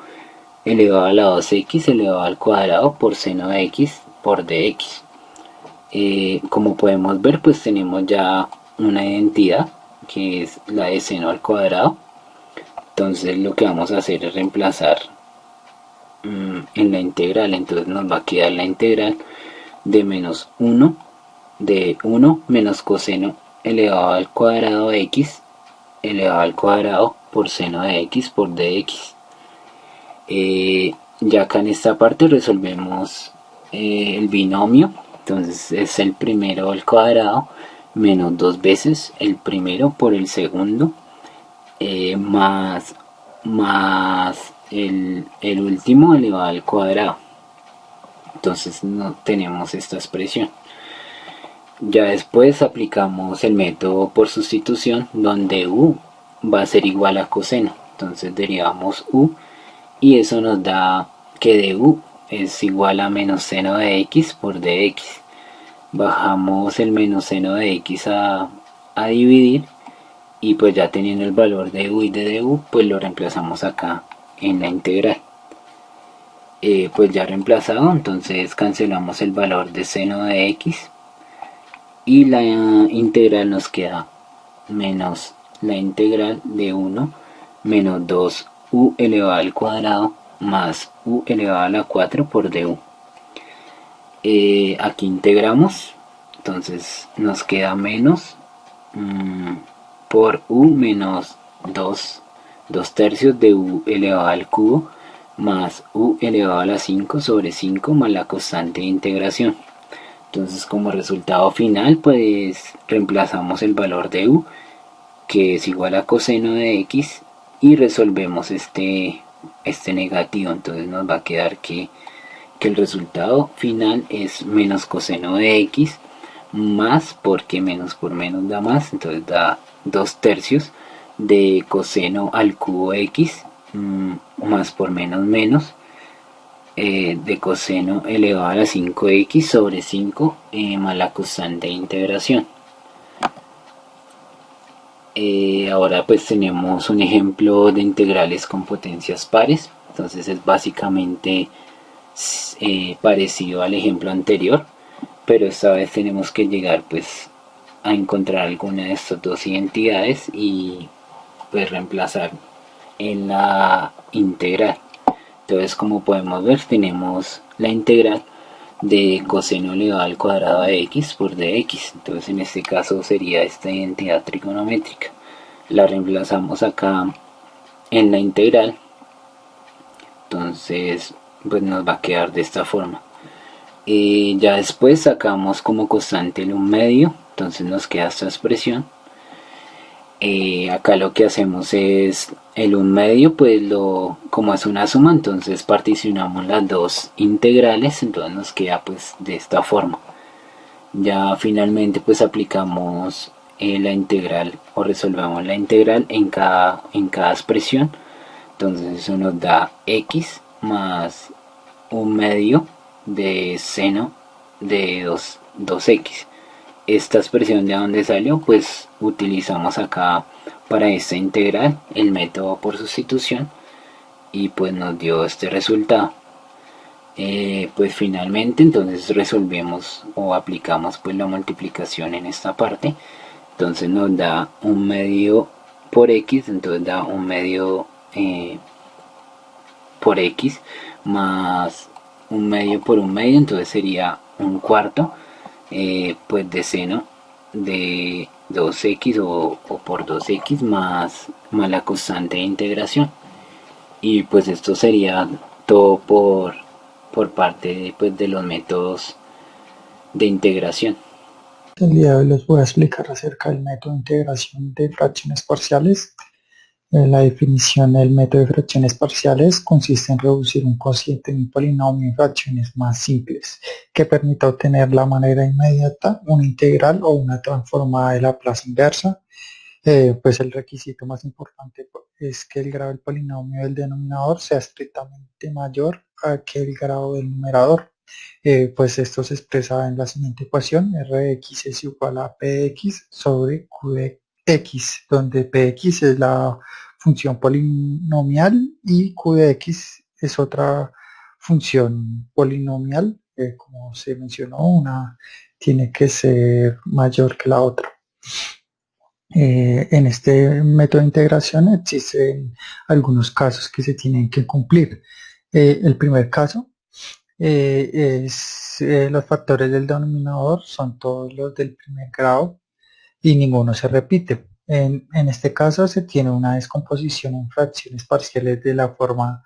elevado a la 2x elevado al cuadrado por seno de x por dx. Como podemos ver, pues tenemos ya una identidad que es la de seno al cuadrado. Entonces lo que vamos a hacer es reemplazar en la integral. Entonces nos va a quedar la integral de menos 1 menos coseno elevado al cuadrado de x elevado al cuadrado por seno de x por dx. Ya acá en esta parte resolvemos el binomio. Entonces es el primero al cuadrado menos dos veces el primero por el segundo más el último elevado al cuadrado. Entonces no tenemos esta expresión. Ya después aplicamos el método por sustitución, donde u va a ser igual a coseno. Entonces derivamos u y eso nos da que de u es igual a menos seno de x por dx. Bajamos el menos seno de x a dividir, y pues ya teniendo el valor de u y de du, pues lo reemplazamos acá en la integral. Pues ya reemplazado, entonces cancelamos el valor de seno de x y la integral nos queda menos la integral de 1 menos 2u elevado al cuadrado más u elevado a la 4 por du. Aquí integramos, entonces nos queda menos por u menos 2 tercios de u elevado al cubo más u elevado a la 5 sobre 5 más la constante de integración. Entonces como resultado final pues reemplazamos el valor de u, que es igual a coseno de x, y resolvemos este negativo. Entonces nos va a quedar que el resultado final es menos coseno de x más, porque menos por menos da más, entonces da 2 tercios de coseno al cubo x más por menos menos de coseno elevado a la 5x sobre 5 más la constante de integración. Ahora pues tenemos un ejemplo de integrales con potencias pares. Entonces es básicamente parecido al ejemplo anterior, pero esta vez tenemos que llegar pues a encontrar alguna de estas dos identidades y pues reemplazar en la integral. Entonces como podemos ver tenemos la integral de coseno elevado al cuadrado de x por dx. Entonces en este caso sería esta identidad trigonométrica. La reemplazamos acá en la integral. Entonces pues nos va a quedar de esta forma. Ya después sacamos como constante el 1 medio. Entonces nos queda esta expresión. Acá lo que hacemos es el 1/2, pues como es una suma, entonces particionamos las dos integrales, entonces nos queda pues de esta forma. Ya finalmente pues aplicamos la integral o resolvemos la integral en cada expresión. Entonces eso nos da x más 1/2 de seno de 2x. Esta expresión de dónde salió, pues utilizamos acá para esta integral el método por sustitución y pues nos dio este resultado. Pues finalmente entonces resolvemos o aplicamos pues la multiplicación en esta parte, entonces nos da 1/2 por x, entonces da 1/2 por x más 1/2 por 1/2, entonces sería 1/4 pues de seno de 2x o por 2x más la constante de integración. Y pues esto sería todo por parte pues, de los métodos de integración.
El día de hoy les voy a explicar acerca del método de integración de fracciones parciales. La definición del método de fracciones parciales consiste en reducir un cociente de un polinomio en fracciones más simples que permita obtener de manera inmediata una integral o una transformada de Laplace inversa. Pues el requisito más importante es que el grado del polinomio del denominador sea estrictamente mayor a que el grado del numerador. Pues esto se expresa en la siguiente ecuación: r de x es igual a p de x sobre q de x, donde p de x es la función polinomial y q de x es otra función polinomial. Como se mencionó, una tiene que ser mayor que la otra. En este método de integración existen algunos casos que se tienen que cumplir. El primer caso los factores del denominador son todos los del primer grado y ninguno se repite. En este caso se tiene una descomposición en fracciones parciales de la forma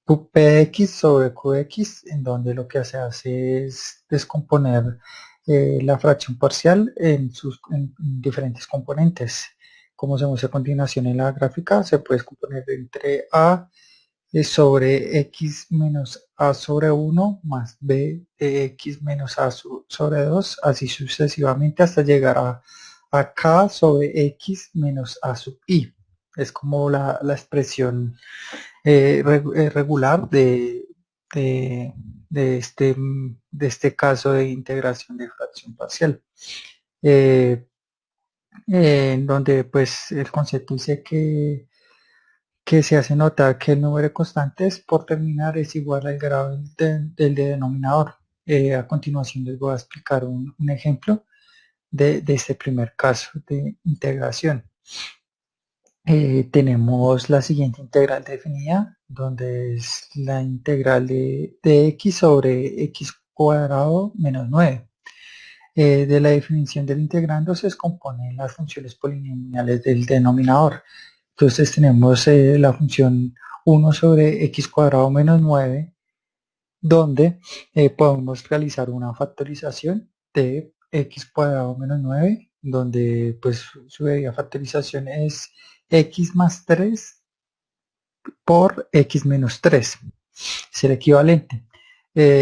Px sobre Qx, en donde lo que se hace es descomponer la fracción parcial en diferentes componentes. Como se muestra a continuación en la gráfica, se puede descomponer entre a sobre x menos a sobre 1 más b de x menos a sobre 2, así sucesivamente hasta llegar a k sobre x menos a sub i. Es como la expresión regular de, de este caso de integración de fracción parcial, eh, en donde pues el concepto dice que se hace notar que el número de constantes por terminar es igual al grado del denominador. A continuación les voy a explicar un ejemplo de este primer caso de integración. Tenemos la siguiente integral definida, donde es la integral de x sobre x cuadrado menos 9. De la definición del integrando se descomponen las funciones polinomiales del denominador. Entonces tenemos la función 1 sobre x cuadrado menos 9, donde podemos realizar una factorización de x cuadrado menos 9, donde pues su debida factorización es x más 3 por x menos 3, es el equivalente.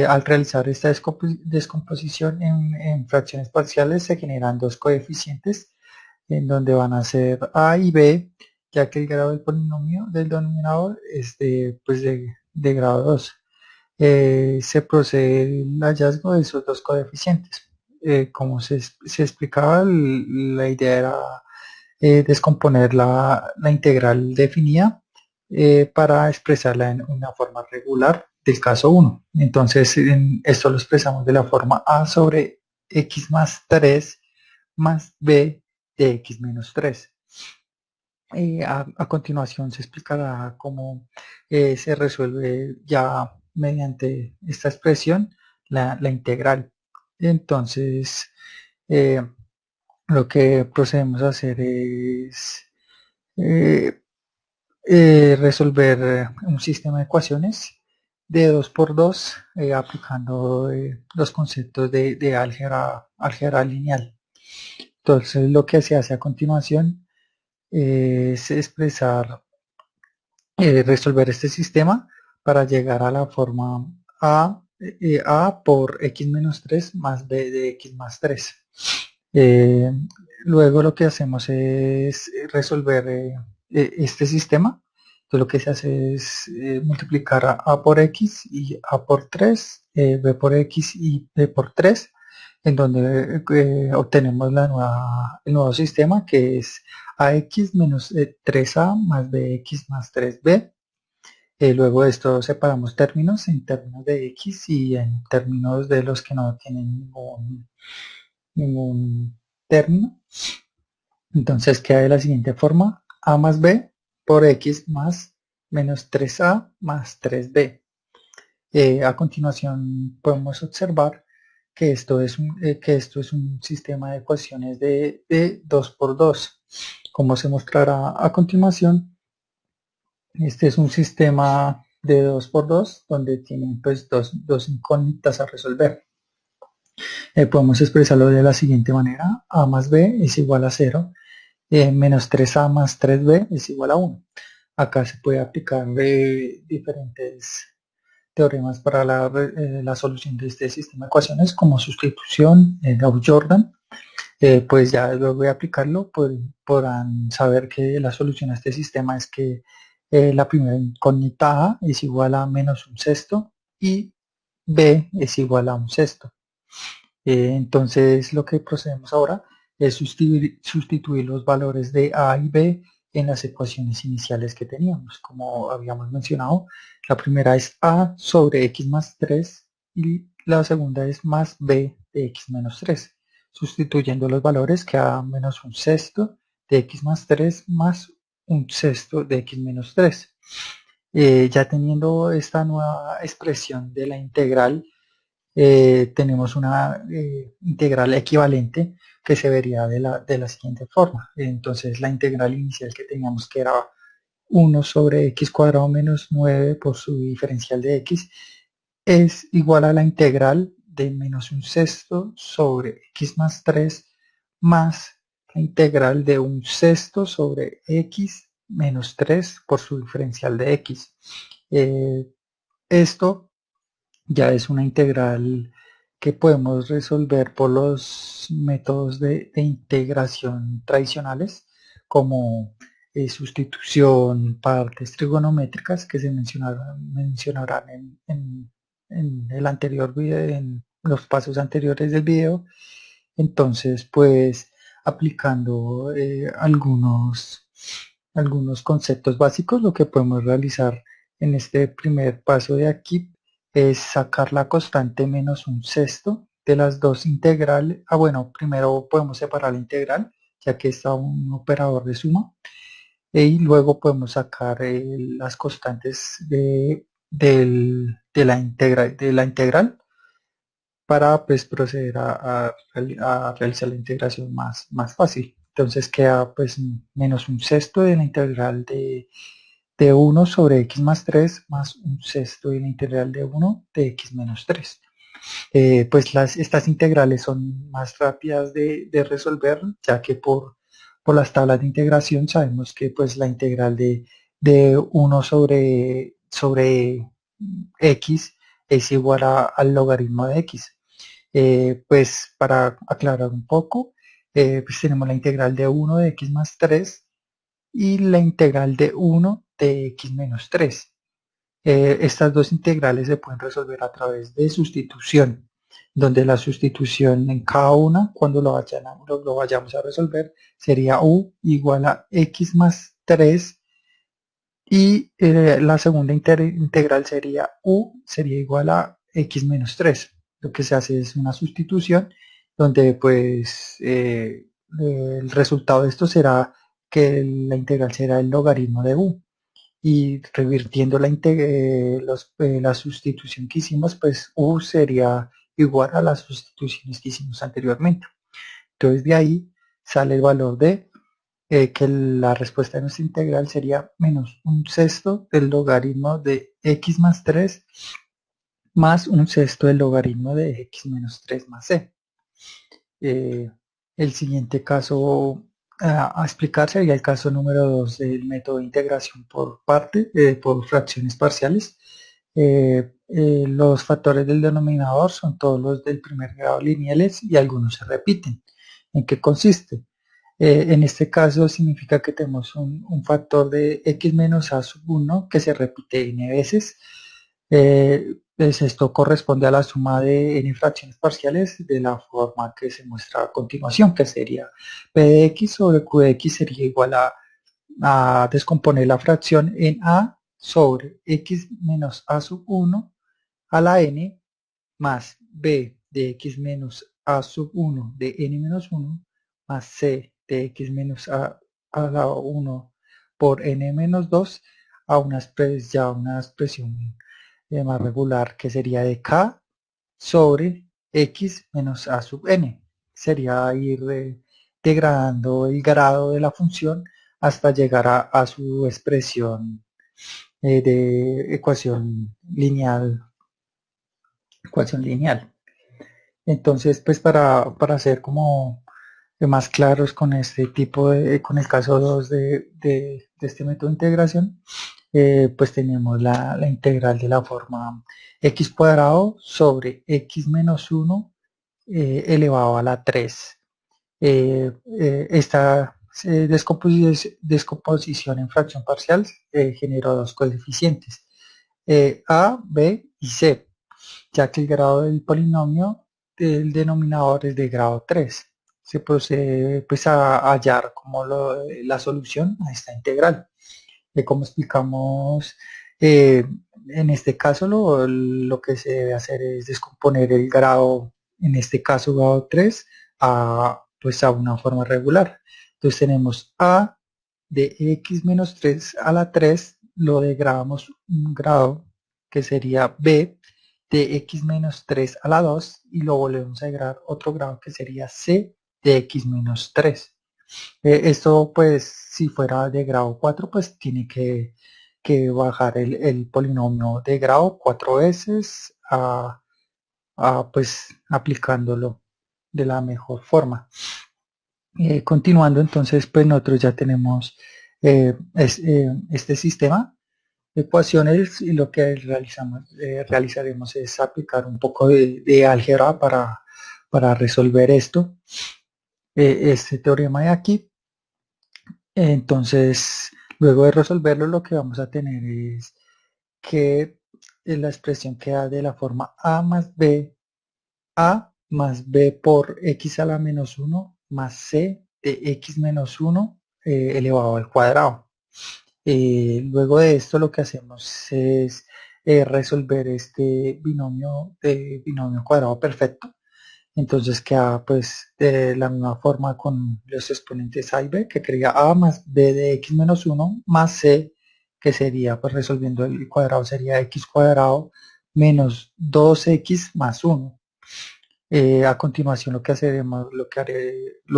Al realizar esta descomposición en fracciones parciales se generan dos coeficientes en donde van a ser a y b, ya que el grado del polinomio del denominador es de grado 2. Se procede el hallazgo de esos dos coeficientes. Como se explicaba, la idea era descomponer la integral definida para expresarla en una forma regular del caso 1. Entonces, esto lo expresamos de la forma a sobre x más 3 más b de x menos 3. A continuación se explicará cómo se resuelve ya mediante esta expresión la integral. Entonces, lo que procedemos a hacer es eh, resolver un sistema de ecuaciones de 2 por 2 aplicando los conceptos de álgebra lineal. Entonces lo que se hace a continuación es expresar, resolver este sistema para llegar a la forma a por x menos 3 más b de x más 3. Eh, Luego lo que hacemos es resolver este sistema. Entonces lo que se hace es multiplicar a por x y a por 3, b por x y b por 3, en donde obtenemos el nuevo sistema, que es ax menos 3a más bx más 3b. Luego de esto separamos términos en términos de x y en términos de los que no tienen ningún término. Entonces queda de la siguiente forma: a más b por x más menos 3a más 3b. A continuación podemos observar que esto es un sistema de ecuaciones de 2 por 2. Como se mostrará a continuación, este es un sistema de 2 por 2 donde tienen pues dos incógnitas a resolver. Podemos expresarlo de la siguiente manera: a más b es igual a 0, menos 3a más 3b es igual a 1. Acá se puede aplicar diferentes teoremas para la solución de este sistema de ecuaciones, como sustitución, Gauss-Jordan. Pues ya luego de aplicarlo podrán saber que la solución a este sistema es que la primera incógnita a es igual a menos un sexto y b es igual a un sexto. Entonces lo que procedemos ahora es sustituir los valores de a y b en las ecuaciones iniciales que teníamos. Como habíamos mencionado, la primera es a sobre x más 3 y la segunda es más b de x menos 3. Sustituyendo los valores, queda menos un sexto de x más 3 más un sexto de x menos 3. Ya teniendo esta nueva expresión de la integral, tenemos una integral equivalente que se vería de la siguiente forma. Entonces la integral inicial que teníamos, que era 1 sobre x cuadrado menos 9 por su diferencial de x, es igual a la integral de menos un sexto sobre x más 3 más la integral de un sexto sobre x menos 3 por su diferencial de x. Esto ya es una integral que podemos resolver por los métodos de integración tradicionales, como sustitución, partes trigonométricas, que se mencionarán en el anterior video, en los pasos anteriores del video. Entonces, pues aplicando algunos conceptos básicos, lo que podemos realizar en este primer paso de aquí es sacar la constante menos un sexto de las dos integrales. Bueno, primero podemos separar la integral, ya que está un operador de suma, y luego podemos sacar las constantes de la integral para pues proceder a realizar la integración más fácil. Entonces queda pues menos un sexto de la integral de 1 sobre x más 3 más un sexto de la integral de 1 de x menos 3. Pues estas integrales son más rápidas de resolver, ya que por las tablas de integración sabemos que pues la integral de 1 sobre x es igual al logaritmo de x. Pues para aclarar un poco, pues tenemos la integral de 1 de x más 3 y la integral de 1 de x menos 3. Estas dos integrales se pueden resolver a través de sustitución, donde la sustitución en cada una, cuando lo vayamos a resolver, sería u igual a x más 3 y la segunda integral sería igual a x menos 3. Lo que se hace es una sustitución donde pues el resultado de esto será que la integral será el logaritmo de u, y revirtiendo la sustitución que hicimos, pues u sería igual a las sustituciones que hicimos anteriormente. Entonces de ahí sale el valor de que la respuesta de nuestra integral sería menos un sexto del logaritmo de x más 3 más un sexto del logaritmo de x menos 3 más c. El siguiente caso a explicar sería el caso número 2 del método de integración por por fracciones parciales. Los factores del denominador son todos los del primer grado lineales y algunos se repiten. ¿En qué consiste? En este caso significa que tenemos un factor de x menos a sub 1 que se repite n veces. Pues esto corresponde a la suma de n fracciones parciales de la forma que se muestra a continuación, que sería p de x sobre q de x sería igual a descomponer la fracción en a sobre x menos a sub 1 a la n más b de x menos a sub 1 de n menos 1 más c de x menos a la 1 por n menos 2 a una expresión más regular que sería de k sobre x menos a sub n. Sería ir degradando el grado de la función hasta llegar a su expresión de ecuación lineal. Entonces, pues para ser como más claros con este con el caso 2 de este método de integración, pues tenemos la integral de la forma x cuadrado sobre x menos 1 elevado a la 3. Esta descomposición en fracción parcial generó dos coeficientes, a, b y c, ya que el grado del polinomio del denominador es de grado 3. Se procede pues a hallar como la solución a esta integral. Como explicamos, eh, en este caso lo que se debe hacer es descomponer el grado, en este caso grado 3, pues a una forma regular. Entonces tenemos a de x menos 3 a la 3, lo degradamos un grado que sería b de x menos 3 a la 2 y lo volvemos a degradar otro grado que sería c de x menos 3. Esto pues si fuera de grado 4 pues tiene que bajar el polinomio de grado 4 veces pues aplicándolo de la mejor forma. Continuando entonces pues nosotros ya tenemos este sistema de ecuaciones y lo que realizaremos es aplicar un poco de álgebra para resolver este teorema de aquí. Entonces, luego de resolverlo, lo que vamos a tener es que la expresión queda de la forma a más b por x a la menos 1 más c de x menos 1 elevado al cuadrado. Luego de esto lo que hacemos es resolver este binomio cuadrado perfecto. Entonces queda pues de la misma forma con los exponentes a y b, que sería a más b de x menos 1 más c, que sería pues resolviendo el cuadrado sería x cuadrado menos 2x más 1. A continuación lo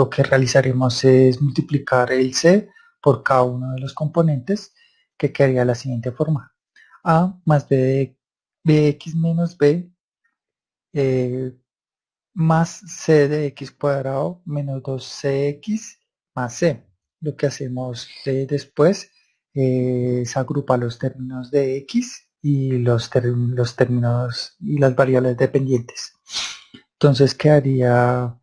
que realizaremos es multiplicar el c por cada uno de los componentes, que quedaría de la siguiente forma: a más b de bx menos b más c de x cuadrado menos 2cx más c. Lo que hacemos después es agrupar los términos de x y los términos y las variables dependientes. Entonces quedaría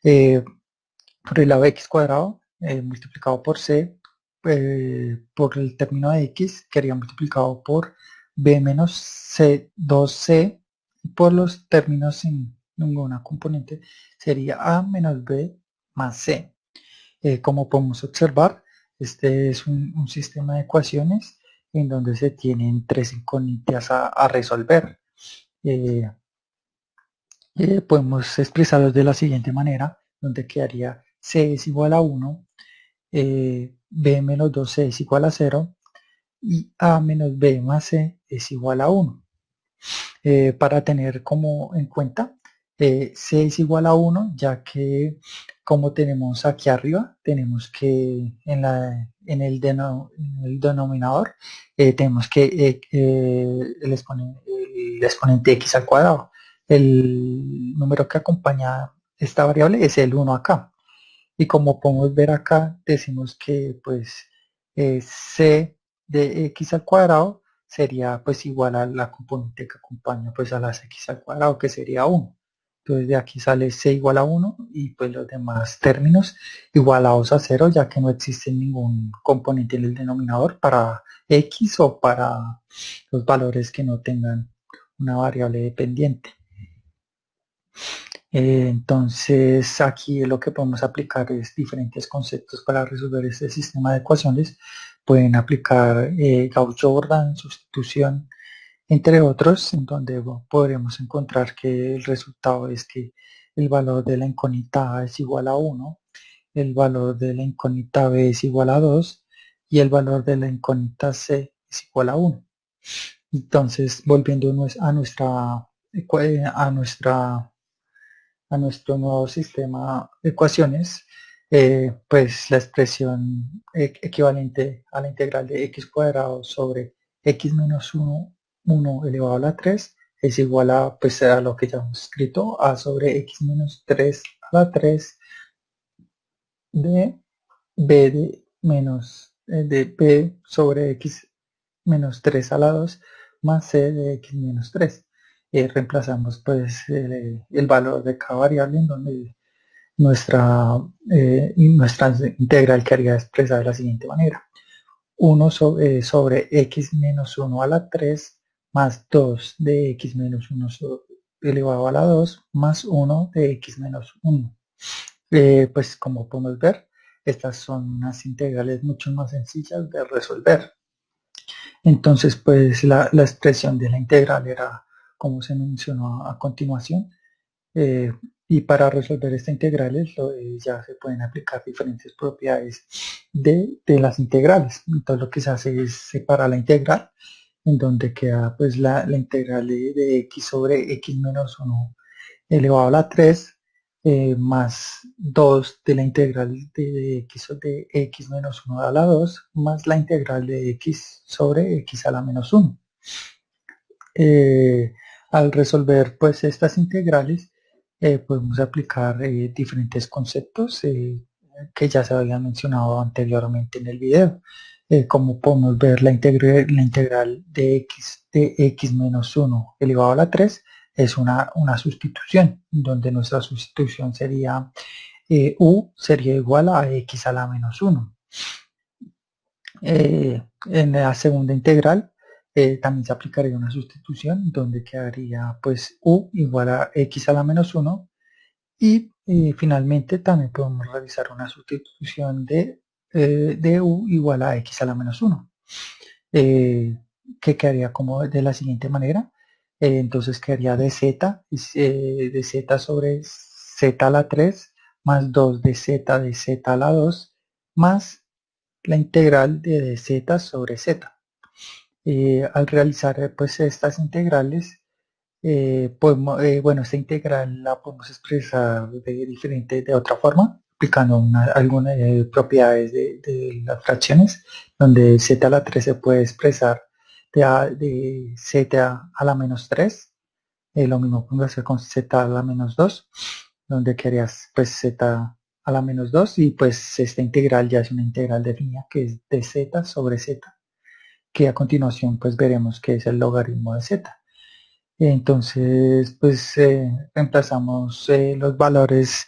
por el lado de x cuadrado multiplicado por c por el término de x quedaría multiplicado por b menos c 2c, y por los términos sin ninguna componente sería a menos b más c. Como podemos observar, este es un sistema de ecuaciones en donde se tienen tres incógnitas a resolver. Podemos expresarlos de la siguiente manera, donde quedaría c es igual a 1, b menos 2c es igual a 0 y a menos b más c es igual a 1. Para tener como en cuenta, c es igual a 1, ya que como tenemos aquí arriba, tenemos que en el denominador tenemos que el exponente x al cuadrado. El número que acompaña esta variable es el 1 acá. Y como podemos ver acá, decimos que pues c de x al cuadrado sería pues igual a la componente que acompaña pues a las x al cuadrado, que sería 1. Entonces de aquí sale c igual a 1 y pues los demás términos igualados a 0, ya que no existe ningún componente en el denominador para x o para los valores que no tengan una variable dependiente. Entonces aquí lo que podemos aplicar es diferentes conceptos para resolver este sistema de ecuaciones. Pueden aplicar Gauss-Jordan, sustitución, entre otros, en donde podremos encontrar que el resultado es que el valor de la incógnita A es igual a 1, el valor de la incógnita B es igual a 2 y el valor de la incógnita C es igual a 1. Entonces, volviendo a nuestro nuevo sistema de ecuaciones, pues la expresión equivalente a la integral de x cuadrado sobre x menos 1 elevado a la 3 es igual a, pues, a lo que ya hemos escrito, a sobre x menos 3 a la 3 de b de b sobre x menos 3 a la 2 más c de x menos 3. Reemplazamos pues el valor de cada variable en donde nuestra integral quedaría expresada de la siguiente manera. 1 sobre x menos 1 a la 3 más 2 de x menos 1 elevado a la 2 más 1 de x menos 1. Pues como podemos ver, estas son unas integrales mucho más sencillas de resolver. Entonces, pues la expresión de la integral era como se mencionó a continuación. Y para resolver estas integrales ya se pueden aplicar diferentes propiedades de las integrales. Entonces lo que se hace es separar la integral, en donde queda pues la integral de x sobre x menos 1 elevado a la 3 más 2 de la integral de x menos 1 a la 2 más la integral de x sobre x a la menos 1. Al resolver pues estas integrales podemos aplicar diferentes conceptos que ya se habían mencionado anteriormente en el video. Como podemos ver, la integral de x menos 1 elevado a la 3 es una sustitución, donde nuestra sustitución sería u sería igual a x a la menos 1. En la segunda integral también se aplicaría una sustitución donde quedaría pues u igual a x a la menos 1 y finalmente también podemos realizar una sustitución de u igual a x a la menos 1 que quedaría como de la siguiente manera. Entonces quedaría de z sobre z a la 3 más 2 de z a la 2 más la integral de dz sobre z. Al realizar pues estas integrales, bueno, esta integral la podemos expresar de otra forma, aplicando algunas propiedades de las fracciones, donde z a la 3 se puede expresar de z a la menos 3. Lo mismo podemos hacer con z a la menos 2, donde querías pues z a la menos 2 y pues esta integral ya es una integral definida que es de z sobre z, que a continuación pues veremos que es el logaritmo de z. Entonces pues reemplazamos los valores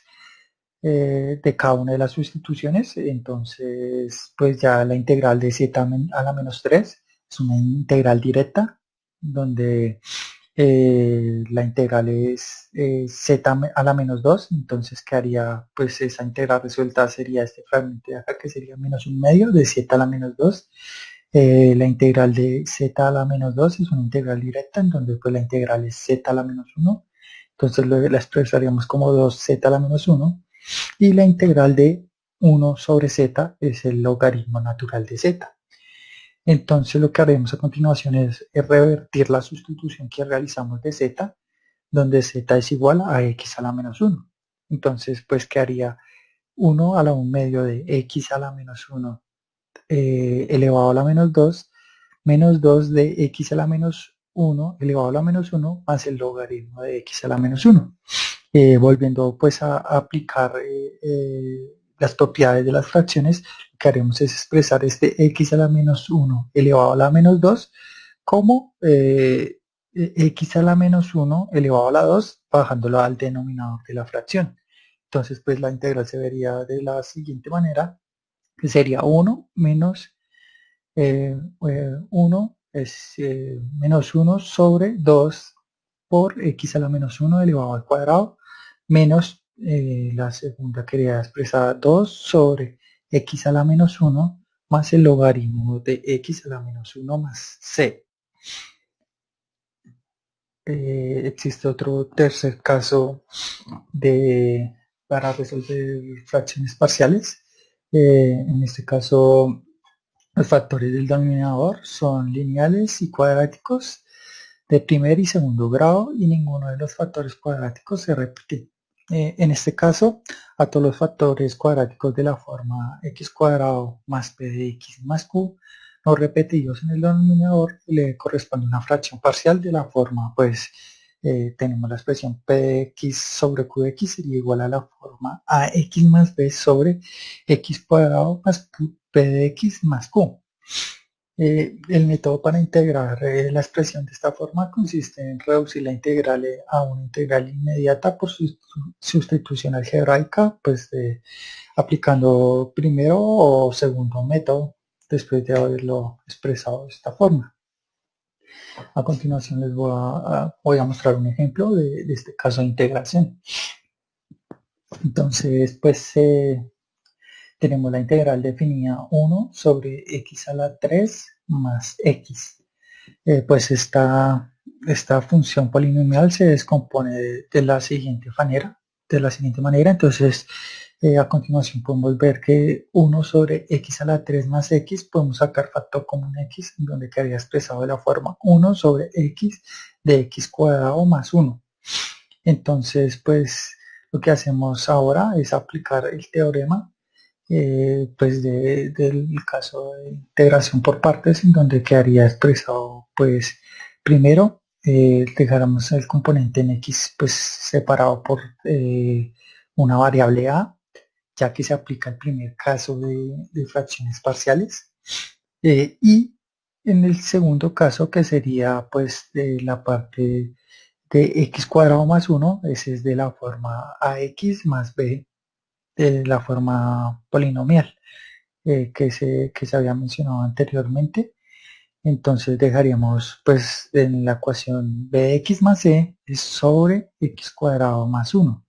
de cada una de las sustituciones. Entonces pues ya la integral de z a la menos 3 es una integral directa donde la integral es z a la menos 2, entonces quedaría pues esa integral resuelta sería este fragmento de acá que sería menos 1/2 de z a la menos 2. La integral de z a la menos 2 es una integral directa en donde pues la integral es z a la menos 1, entonces la expresaríamos como 2z a la menos 1 y la integral de 1 sobre z es el logaritmo natural de z. Entonces lo que haremos a continuación es revertir la sustitución que realizamos de z, donde z es igual a x a la menos 1. Entonces pues quedaría 1 a la 1/2 de x a la menos 1 elevado a la menos 2, menos 2 de x a la menos 1 elevado a la menos 1 más el logaritmo de x a la menos 1. Volviendo pues a aplicar las propiedades de las fracciones, lo que haremos es expresar este x a la menos 1 elevado a la menos 2 como x a la menos 1 elevado a la 2 bajándolo al denominador de la fracción. Entonces pues la integral se vería de la siguiente manera, que sería 1 menos 1 es menos 1 sobre 2 por x a la menos 1 elevado al cuadrado menos la segunda quería expresar 2 sobre x a la menos 1 más el logaritmo de x a la menos 1 más c. Existe otro tercer caso para resolver fracciones parciales. En este caso, los factores del denominador son lineales y cuadráticos de primer y segundo grado y ninguno de los factores cuadráticos se repite. En este caso, a todos los factores cuadráticos de la forma x cuadrado más p de x más q no repetidos en el denominador le corresponde una fracción parcial de la forma, pues tenemos la expresión p de x sobre q de x sería igual a la forma ax más b sobre x cuadrado más p de x más q. El método para integrar la expresión de esta forma consiste en reducir la integral a una integral inmediata por sustitución algebraica, pues aplicando primero o segundo método después de haberlo expresado de esta forma. A continuación les voy a mostrar un ejemplo de este caso de integración. Entonces, pues tenemos la integral definida 1 sobre x a la 3 más x. Pues esta función polinomial se descompone de la siguiente manera. Entonces, a continuación podemos ver que 1 sobre x a la 3 más x, podemos sacar factor común x, donde quedaría expresado de la forma 1 sobre x de x cuadrado más 1. Entonces, pues lo que hacemos ahora es aplicar el teorema pues del caso de integración por partes, en donde quedaría expresado, pues primero dejáramos el componente en x pues separado por una variable a, ya que se aplica el primer caso de fracciones parciales, y en el segundo caso, que sería pues de la parte de x cuadrado más 1, ese es de la forma ax más b de la forma polinomial que se había mencionado anteriormente. Entonces dejaríamos pues en la ecuación bx más c es sobre x cuadrado más 1.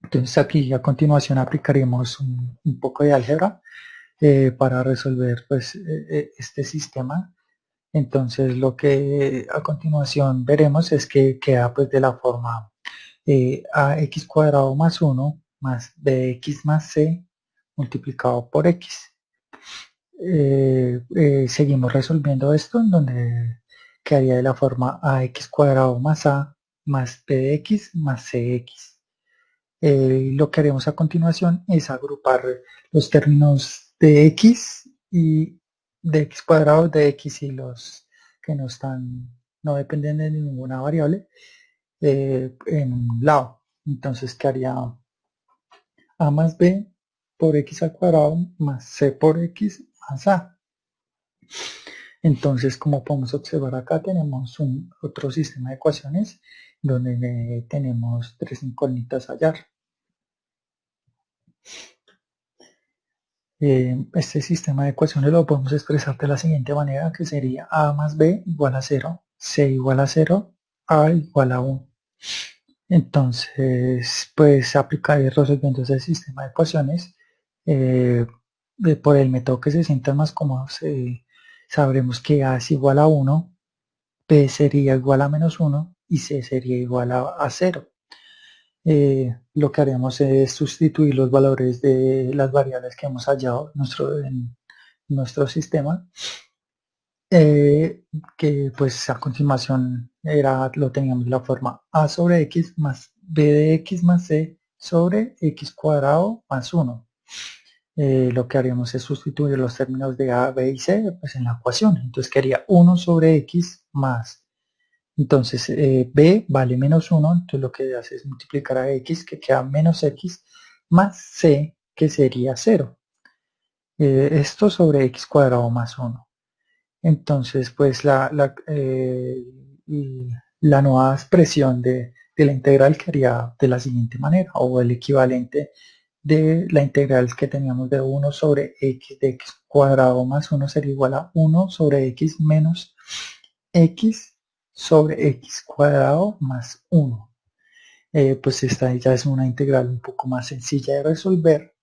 Entonces aquí a continuación aplicaremos un poco de álgebra para resolver pues este sistema. Entonces lo que a continuación veremos es que queda pues de la forma ax cuadrado más 1 más bx más c multiplicado por x. Seguimos resolviendo esto, en donde quedaría de la forma ax cuadrado más a más b de x más cx. Lo que haremos a continuación es agrupar los términos de x y de x cuadrado de x y los que no dependen de ninguna variable en un lado. Entonces quedaría a más b por x al cuadrado más c por x más a. Entonces, como podemos observar acá, tenemos otro sistema de ecuaciones donde tenemos tres incógnitas a hallar. Este sistema de ecuaciones lo podemos expresar de la siguiente manera, que sería a más b igual a 0, c igual a 0, a igual a 1. Entonces, pues aplicar resolviendo ese sistema de ecuaciones por el método que se sientan más cómodos, sabremos que a es igual a 1, b sería igual a menos 1 y c sería igual a 0. Lo que haremos es sustituir los valores de las variables que hemos hallado en nuestro sistema, que pues a continuación lo teníamos de la forma a sobre x más b de x más c sobre x cuadrado más 1. Lo que haremos es sustituir los términos de a, b y c pues en la ecuación. Entonces quedaría 1 sobre x más, entonces b vale menos 1, entonces lo que hace es multiplicar a x, que queda menos x, más c, que sería 0. Esto sobre x cuadrado más 1. Entonces, pues la nueva expresión de la integral quedaría de la siguiente manera, o el equivalente de la integral que teníamos de 1 sobre x de x cuadrado más 1 sería igual a 1 sobre x menos x sobre x cuadrado más 1. Pues esta ya es una integral un poco más sencilla de resolver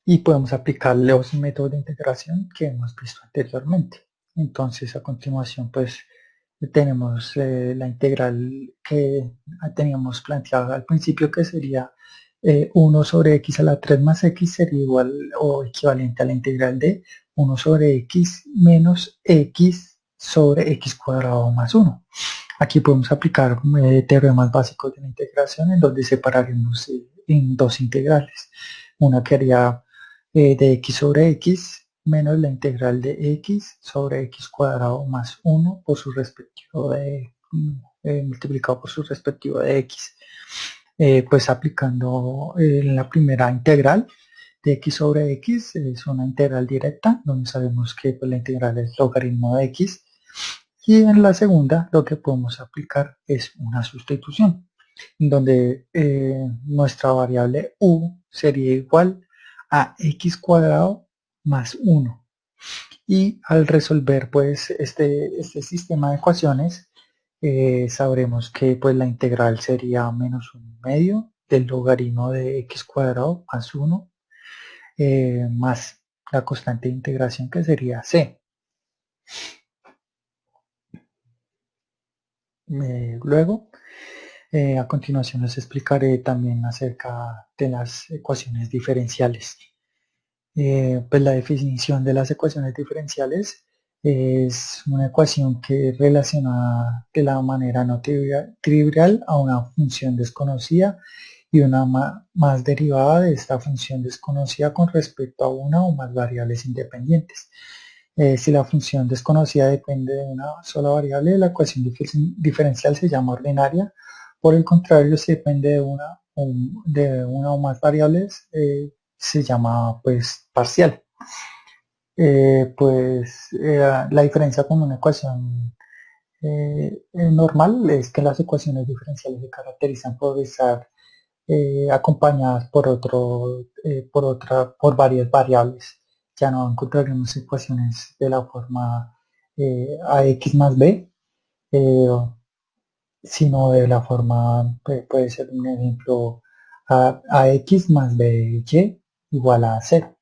y podemos aplicar los métodos de integración que hemos visto anteriormente. Entonces, a continuación, pues tenemos la integral que teníamos planteada al principio, que sería 1 sobre x a la 3 más x sería igual o equivalente a la integral de 1 sobre x menos x sobre x cuadrado más 1. Aquí podemos aplicar teoremas básicos de la integración, en donde separaremos en dos integrales. Una que haría de x sobre x menos la integral de x sobre x cuadrado más 1 por su respectivo de multiplicado por su respectivo de x. Pues aplicando la primera integral de x sobre x es una integral directa, donde sabemos que pues, la integral es logaritmo de x. Y en la segunda lo que podemos aplicar es una sustitución, donde nuestra variable u sería igual a x cuadrado más 1. Y al resolver pues este sistema de ecuaciones, sabremos que pues la integral sería menos 1/2 del logaritmo de x cuadrado más 1 más la constante de integración, que sería c. Luego, a continuación les explicaré también acerca de las ecuaciones diferenciales. Pues la definición de las ecuaciones diferenciales es una ecuación que es relacionada de la manera no trivial a una función desconocida y una más derivada de esta función desconocida con respecto a una o más variables independientes. Si la función desconocida depende de una sola variable, la ecuación diferencial se llama ordinaria. Por el contrario, si depende de una o más variables, se llama pues parcial. La diferencia con una ecuación normal es que las ecuaciones diferenciales se caracterizan por estar acompañadas por varias variables. Ya no encontraremos ecuaciones de la forma ax más b, sino de la forma, puede ser un ejemplo, ax más by igual a 0.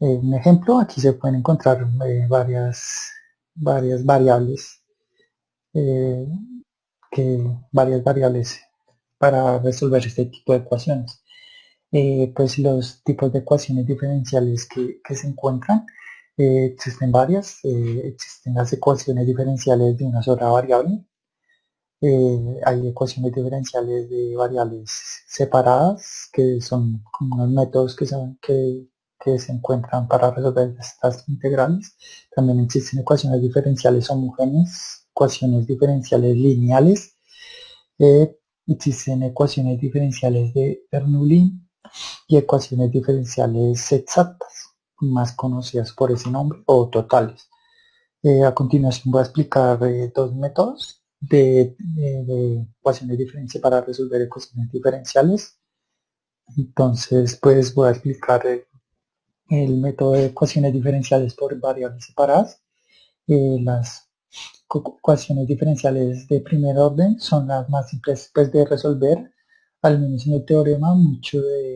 Un ejemplo, aquí se pueden encontrar varias variables, eh, varias variables para resolver este tipo de ecuaciones. Pues los tipos de ecuaciones diferenciales que se encuentran, existen varias. Existen las ecuaciones diferenciales de una sola variable. Hay ecuaciones diferenciales de variables separadas, que son como unos métodos que se encuentran para resolver estas integrales. También existen ecuaciones diferenciales homogéneas, ecuaciones diferenciales lineales, existen ecuaciones diferenciales de Bernoulli y ecuaciones diferenciales exactas, más conocidas por ese nombre, o totales. A continuación voy a explicar dos métodos de ecuaciones diferenciales para resolver ecuaciones diferenciales. Entonces, pues voy a explicar el método de ecuaciones diferenciales por variables separadas. Las ecuaciones diferenciales de primer orden son las más simples pues, de resolver, al menos en el teorema.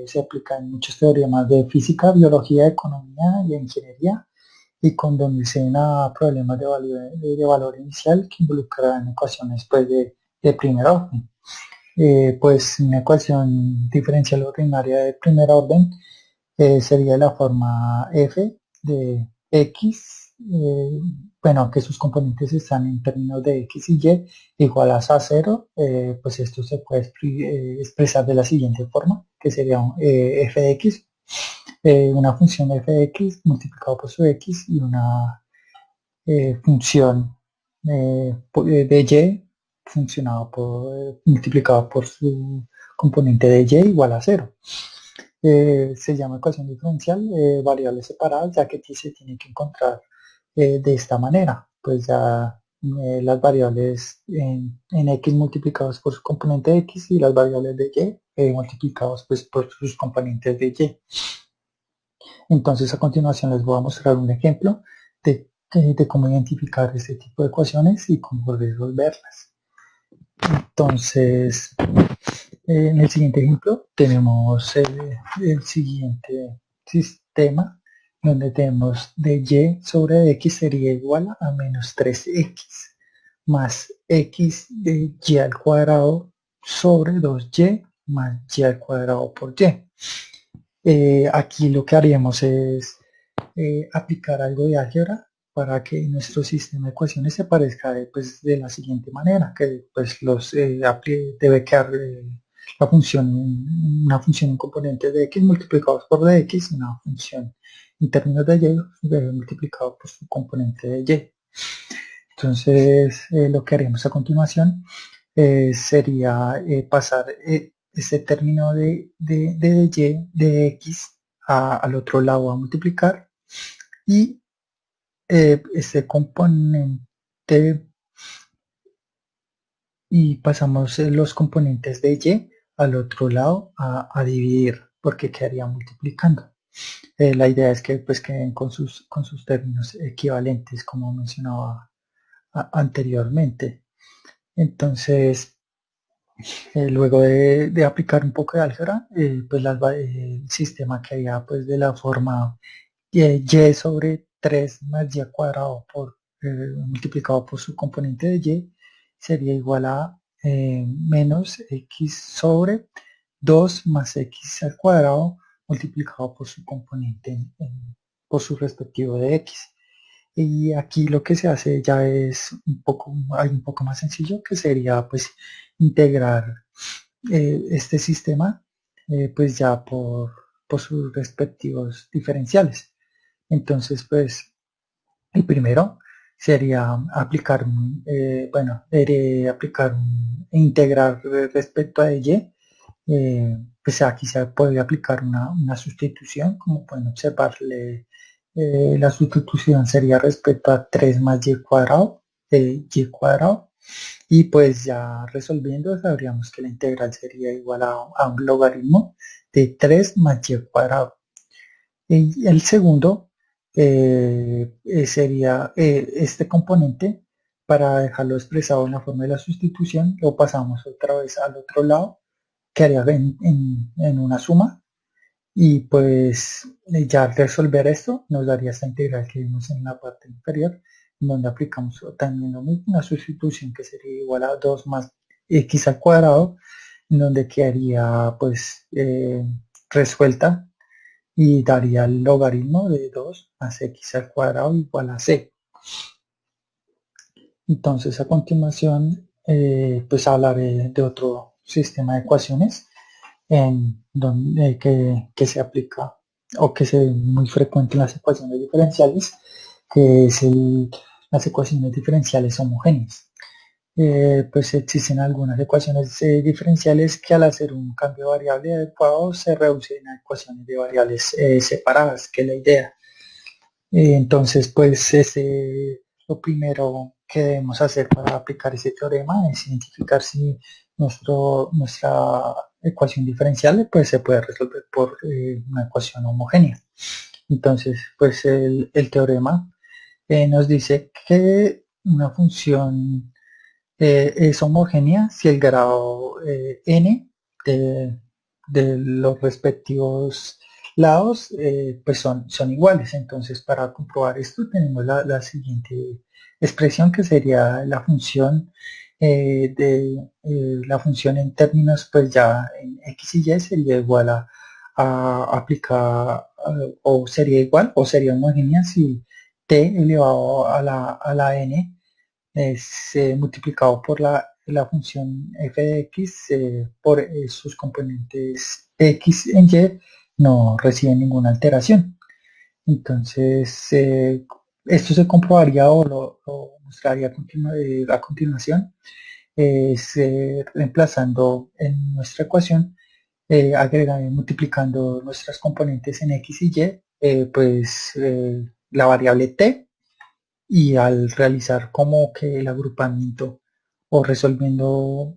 Se aplican muchos teoremas de física, biología, economía y ingeniería, y conducen a problemas de valor inicial que involucran ecuaciones pues, de primer orden. Pues una ecuación diferencial ordinaria de primer orden sería la forma f de x, bueno, que sus componentes están en términos de x y y igual a 0, pues esto se puede expresar de la siguiente forma, que sería f de x, una función f de x multiplicado por su x y una función de y multiplicado por su componente de y igual a 0. Se llama ecuación diferencial, variables separadas, ya que aquí se tiene que encontrar de esta manera. Pues ya las variables en x multiplicados por su componente de x y las variables de y multiplicados pues, por sus componentes de y. Entonces a continuación les voy a mostrar un ejemplo de cómo identificar este tipo de ecuaciones y cómo resolverlas. Entonces, en el siguiente ejemplo tenemos el siguiente sistema donde tenemos de y sobre x sería igual a menos 3x más x de y al cuadrado sobre 2y más y al cuadrado por y. Aquí lo que haríamos es aplicar algo de álgebra para que nuestro sistema de ecuaciones se parezca pues, de la siguiente manera, que pues debe quedar una función en componentes de x multiplicados por dx y una función en términos de y multiplicado por su componente de y. Entonces lo que haremos a continuación sería pasar este término de y de x al otro lado a multiplicar y este componente y pasamos los componentes de y al otro lado a dividir porque quedaría multiplicando. La idea es que pues queden con sus términos equivalentes como mencionaba anteriormente. Entonces luego de aplicar un poco de álgebra pues el sistema quedaría pues de la forma y sobre 3 más y al cuadrado multiplicado por su componente de y sería igual a menos x sobre 2 más x al cuadrado multiplicado por su componente por su respectivo de x. Y aquí lo que se hace ya es algo un poco más sencillo, que sería pues integrar este sistema pues ya por sus respectivos diferenciales. Entonces, pues, el primero sería aplicar, integrar respecto a y. Pues aquí se puede aplicar una sustitución, como pueden observarle, la sustitución sería respecto a 3 más y cuadrado de y cuadrado. Y pues ya resolviendo sabríamos que la integral sería igual a un logaritmo de 3 más y cuadrado. Y el segundo sería este componente, para dejarlo expresado en la forma de la sustitución, lo pasamos otra vez al otro lado, que haría en una suma, y pues ya al resolver esto nos daría esta integral que vimos en la parte inferior, donde aplicamos también lo mismo, una sustitución que sería igual a 2 más x al cuadrado, en donde quedaría pues resuelta y daría el logaritmo de 2 más x al cuadrado igual a c. Entonces a continuación pues hablaré de otro sistema de ecuaciones que se aplica o que se ve muy frecuente en las ecuaciones diferenciales, que es las ecuaciones diferenciales homogéneas. Pues existen algunas ecuaciones diferenciales que al hacer un cambio de variable adecuado se reducen a ecuaciones de variables separadas, que es la idea. Entonces, pues lo primero que debemos hacer para aplicar ese teorema es identificar si nuestra ecuación diferencial pues, se puede resolver por una ecuación homogénea. Entonces, pues el teorema nos dice que una función es homogénea si el grado n de los respectivos lados pues son iguales. Entonces para comprobar esto tenemos la siguiente expresión, que sería la función la función en términos pues ya en x y y sería igual a aplicar o sería igual o sería homogénea si t elevado a la n es multiplicado por la función f de x por sus componentes x en y no reciben ninguna alteración. Entonces esto se comprobaría o lo mostraría a continuación reemplazando en nuestra ecuación, multiplicando nuestras componentes en x y y, la variable t, y al realizar como que el agrupamiento o resolviendo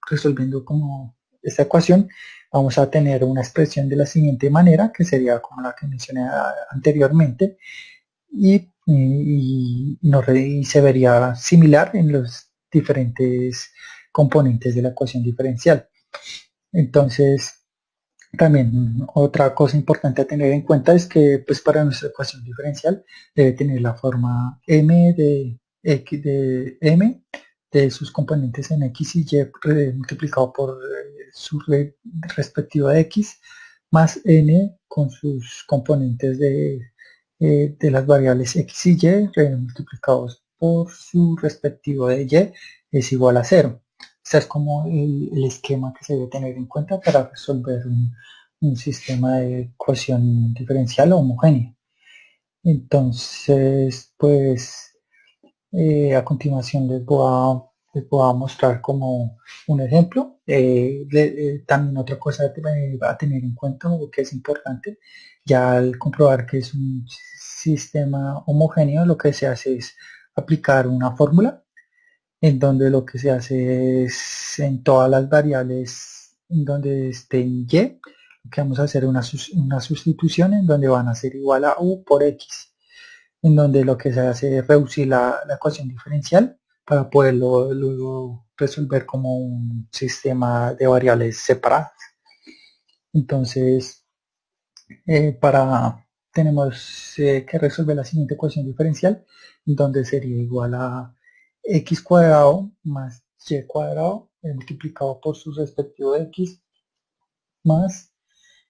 resolviendo como esta ecuación, vamos a tener una expresión de la siguiente manera, que sería como la que mencioné anteriormente, y se vería similar en los diferentes componentes de la ecuación diferencial. Entonces, también otra cosa importante a tener en cuenta es que pues para nuestra ecuación diferencial debe tener la forma m de x de m de sus componentes en x y multiplicado por su respectiva x, más n con sus componentes de las variables x y multiplicados por su respectivo de y, es igual a 0. Este es como el esquema que se debe tener en cuenta para resolver un sistema de ecuación diferencial homogénea. Entonces, pues a continuación les voy a mostrar como un ejemplo. También otra cosa a tener en cuenta, o que es importante, ya al comprobar que es un sistema homogéneo, lo que se hace es aplicar una fórmula en donde lo que se hace es en todas las variables en donde estén y, lo que vamos a hacer una sustitución en donde van a ser igual a u por x, en donde lo que se hace es reducir la ecuación diferencial para poderlo luego resolver como un sistema de variables separadas. Entonces, tenemos que resolver la siguiente ecuación diferencial, donde sería igual a x cuadrado más y cuadrado multiplicado por su respectivo x, más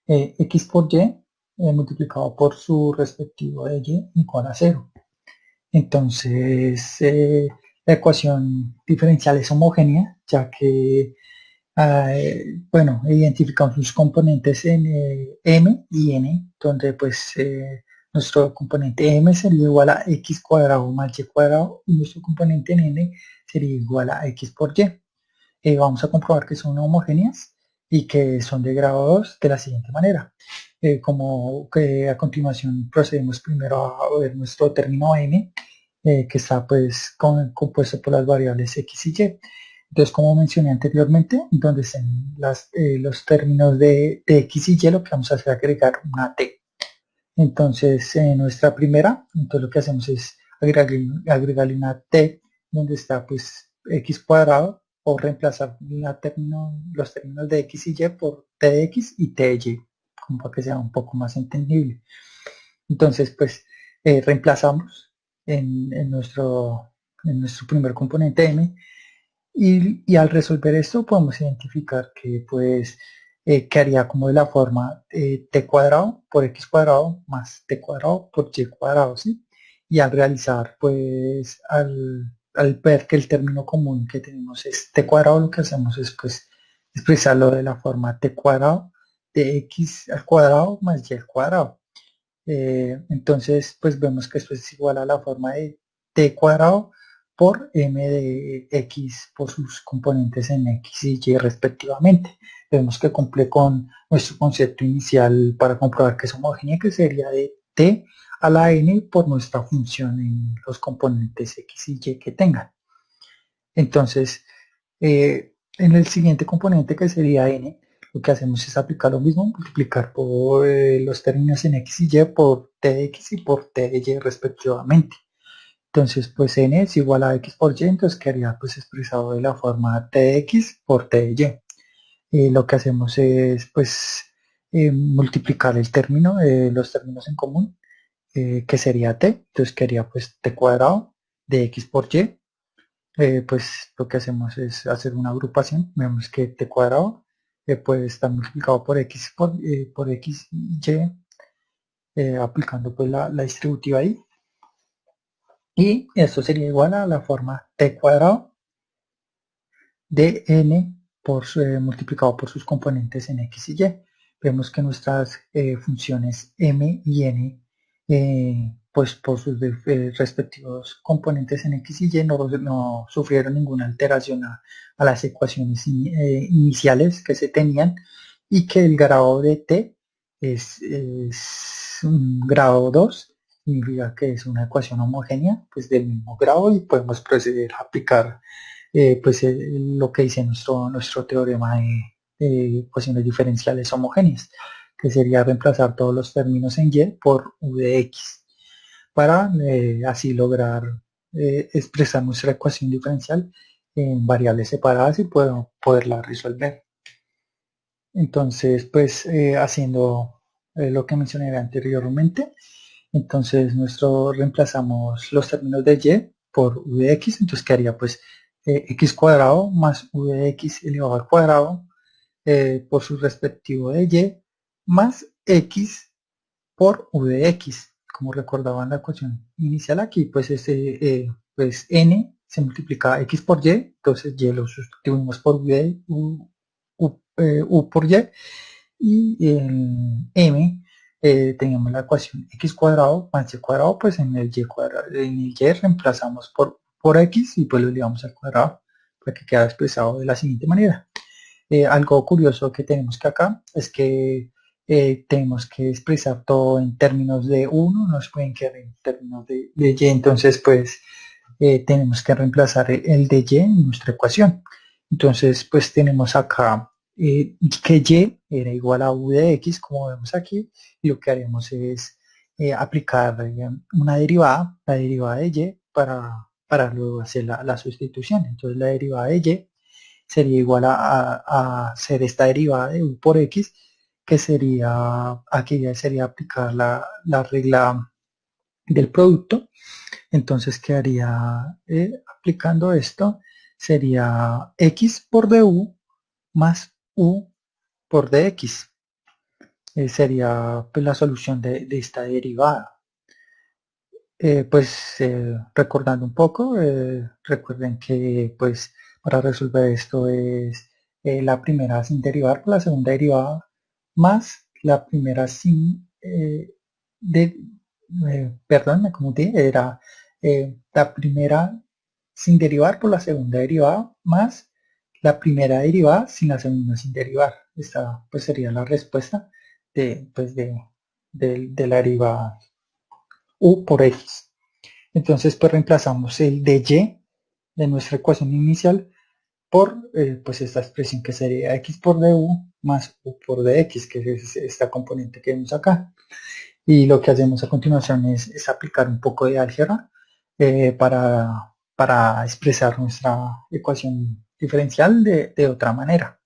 x por y multiplicado por su respectivo de y igual a 0. Entonces, la ecuación diferencial es homogénea, ya que identificamos sus componentes en m y n, donde pues nuestro componente m sería igual a x cuadrado más y cuadrado, y nuestro componente en n sería igual a x por y. Vamos a comprobar que son homogéneas y que son de grado 2 de la siguiente manera. Como que a continuación procedemos primero a ver nuestro término m, que está pues compuesto por las variables x y y. Entonces, como mencioné anteriormente, donde estén los términos de x y y, lo que vamos a hacer es agregar una t. Entonces, en nuestra primera, entonces lo que hacemos es agregarle una t donde está pues x cuadrado, o reemplazar los términos de x y y por t de x y t de y, como para que sea un poco más entendible. Entonces, pues reemplazamos en nuestro primer componente m, y al resolver esto podemos identificar que pues quedaría como de la forma t cuadrado por x cuadrado más t cuadrado por y cuadrado, ¿sí? Y al realizar pues al ver que el término común que tenemos es t cuadrado, lo que hacemos es pues expresarlo de la forma t cuadrado de x al cuadrado más y al cuadrado. Entonces pues vemos que esto es igual a la forma de t cuadrado por m de x por sus componentes en x y y respectivamente. Vemos que cumple con nuestro concepto inicial para comprobar que es homogénea, que sería de t a la n por nuestra función en los componentes x y y que tengan. Entonces, en el siguiente componente, que sería n, lo que hacemos es aplicar lo mismo, multiplicar por los términos en x y y por t de x y por t de y respectivamente. Entonces, pues n es igual a x por y, entonces quedaría pues expresado de la forma t de x por t de y. Lo que hacemos es pues multiplicar los términos en común, que sería t, entonces quedaría pues t cuadrado de x por y. Pues lo que hacemos es hacer una agrupación. Vemos que t cuadrado puede estar multiplicado por x por x y aplicando pues la distributiva ahí. Y esto sería igual a la forma t cuadrado de n multiplicado por sus componentes en x y y. Vemos que nuestras funciones m y n pues por sus respectivos componentes en X y Y no sufrieron ninguna alteración a las ecuaciones iniciales que se tenían, y que el grado de T es un grado 2, significa que es una ecuación homogénea pues del mismo grado, y podemos proceder a aplicar pues lo que dice nuestro teorema de ecuaciones diferenciales homogéneas, que sería reemplazar todos los términos en Y por U de X, para así lograr expresar nuestra ecuación diferencial en variables separadas y poderla resolver. Entonces, pues haciendo lo que mencioné anteriormente, entonces reemplazamos los términos de Y por U de X, entonces quedaría pues X cuadrado más U de X elevado al cuadrado por su respectivo de Y, más X por U de X. Como recordaban la ecuación inicial aquí, pues pues N se multiplica X por Y, entonces Y lo sustituimos por U por y en M teníamos la ecuación X cuadrado más Y cuadrado, pues en el Y cuadrado, en el Y reemplazamos por X y pues lo elevamos al cuadrado para que quede expresado de la siguiente manera. Algo curioso que tenemos que acá es que tenemos que expresar todo en términos de 1, no se pueden quedar en términos de Y, entonces pues tenemos que reemplazar el de Y en nuestra ecuación. Entonces pues tenemos acá que Y era igual a U de X, como vemos aquí, y lo que haremos es aplicar una derivada, la derivada de Y, para luego hacer la sustitución. Entonces la derivada de Y sería igual a hacer esta derivada de U por X, que sería, aquí ya sería aplicar la regla del producto. Entonces quedaría aplicando esto, sería X por du más U por dx. Sería pues, la solución de esta derivada. Recordando un poco, recuerden que pues para resolver esto es la primera sin derivar por la segunda derivada más la primera sin perdón, me confundí, era la primera sin derivar por la segunda derivada más la primera derivada sin la segunda sin derivar. Esta pues sería la respuesta de la derivada U por X. Entonces pues reemplazamos el de Y de nuestra ecuación inicial por pues esta expresión, que sería X por du más U por dx, que es esta componente que vemos acá. Y lo que hacemos a continuación es aplicar un poco de álgebra para expresar nuestra ecuación diferencial de otra manera.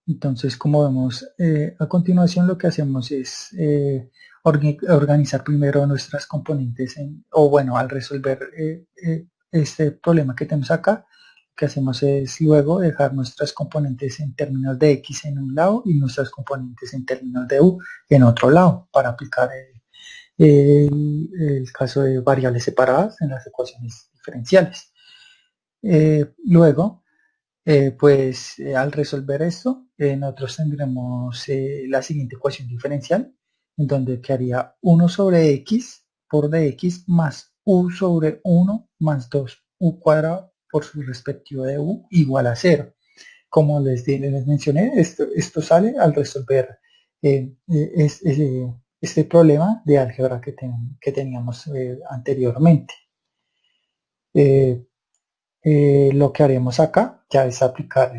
Entonces, como vemos, a continuación lo que hacemos es organizar primero nuestras componentes, al resolver este problema que tenemos acá, lo que hacemos es luego dejar nuestras componentes en términos de X en un lado y nuestras componentes en términos de U en otro lado, para aplicar el caso de variables separadas en las ecuaciones diferenciales. Luego, al resolver esto, nosotros tendremos la siguiente ecuación diferencial, en donde quedaría 1 sobre x por dx más u sobre 1 más 2u cuadrado por su respectivo de u igual a 0. Como les mencioné, esto sale al resolver este problema de álgebra que teníamos anteriormente. Lo que haremos acá ya es aplicar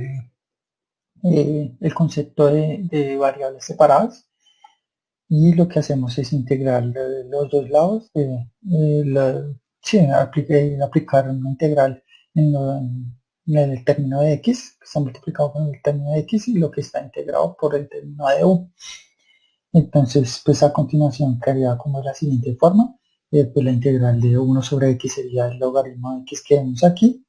el concepto de variables separadas, y lo que hacemos es integrar los dos lados, aplicar una integral en el término de x, que está multiplicado con el término de x, y lo que está integrado por el término de u. Entonces, pues a continuación quedaría como de la siguiente forma. Pues la integral de 1 sobre x sería el logaritmo de x que vemos aquí,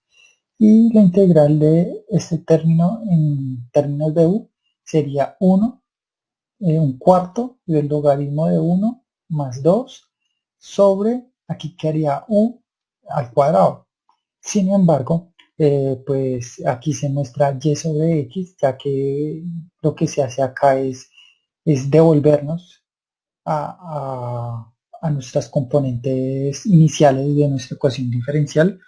y la integral de este término en términos de u sería 1, un cuarto del logaritmo de 1 más 2 sobre, aquí quedaría u al cuadrado. Sin embargo, pues aquí se muestra y sobre x, ya que lo que se hace acá es devolvernos a nuestras componentes iniciales de nuestra ecuación diferencial.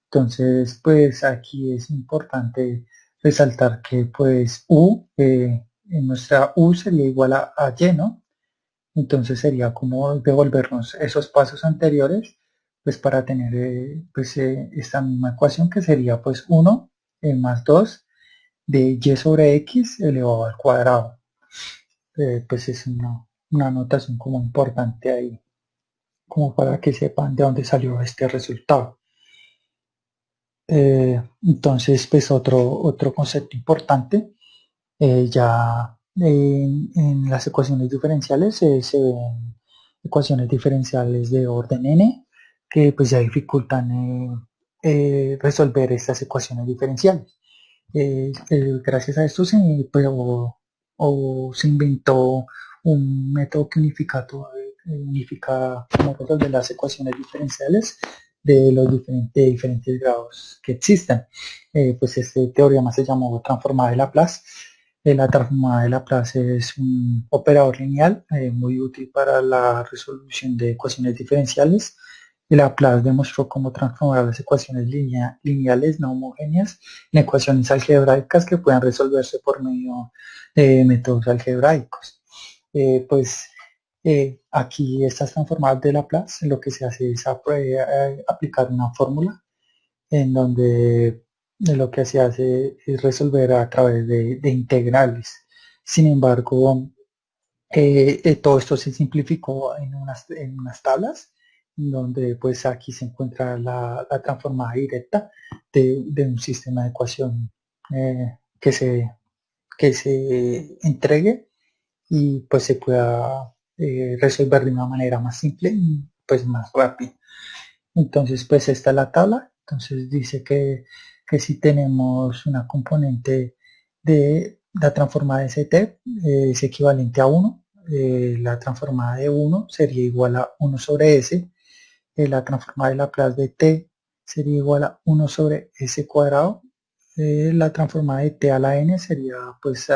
Entonces, pues aquí es importante resaltar que pues en nuestra U sería igual a Y, ¿no? Entonces sería como devolvernos esos pasos anteriores, pues para tener esta misma ecuación que sería pues 1 más 2 de y sobre x elevado al cuadrado. Pues es una notación como importante ahí, como para que sepan de dónde salió este resultado. Entonces, pues otro concepto importante, ya en las ecuaciones diferenciales se ven ecuaciones diferenciales de orden n que pues ya dificultan resolver estas ecuaciones diferenciales. Gracias a esto se inventó un método que unifica cómo resolver las ecuaciones diferenciales de los diferentes grados que existen. Pues este teorema se llamó transformada de Laplace. La transformada de Laplace es un operador lineal muy útil para la resolución de ecuaciones diferenciales. Laplace demostró cómo transformar las ecuaciones lineales no homogéneas en ecuaciones algebraicas que puedan resolverse por medio de métodos algebraicos. Aquí estas transformadas de Laplace lo que se hace es aplicar una fórmula en donde lo que se hace es resolver a través de integrales. Sin embargo, todo esto se simplificó en unas tablas, donde pues aquí se encuentra la transformada directa de un sistema de ecuación que se entregue y pues se pueda resolver de una manera más simple y pues más rápida. Entonces pues esta es la tabla. Entonces dice que si tenemos una componente de la transformada de Ct es equivalente a 1, la transformada de 1 sería igual a 1 sobre S, la transformada de Laplace de t sería igual a 1 sobre S cuadrado, la transformada de t a la n sería pues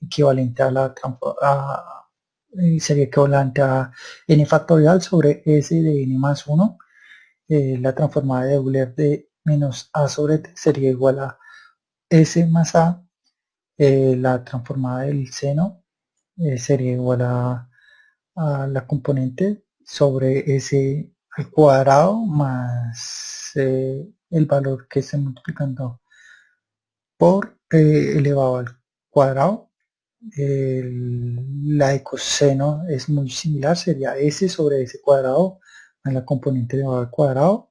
equivalente a sería equivalente a n factorial sobre S de n más 1. La transformada de Euler de menos a sobre t sería igual a S más a. La transformada del seno sería igual a la componente sobre S al cuadrado más el valor que esté multiplicando por elevado al cuadrado. La de coseno es muy similar, sería S sobre S cuadrado más la componente elevado al cuadrado.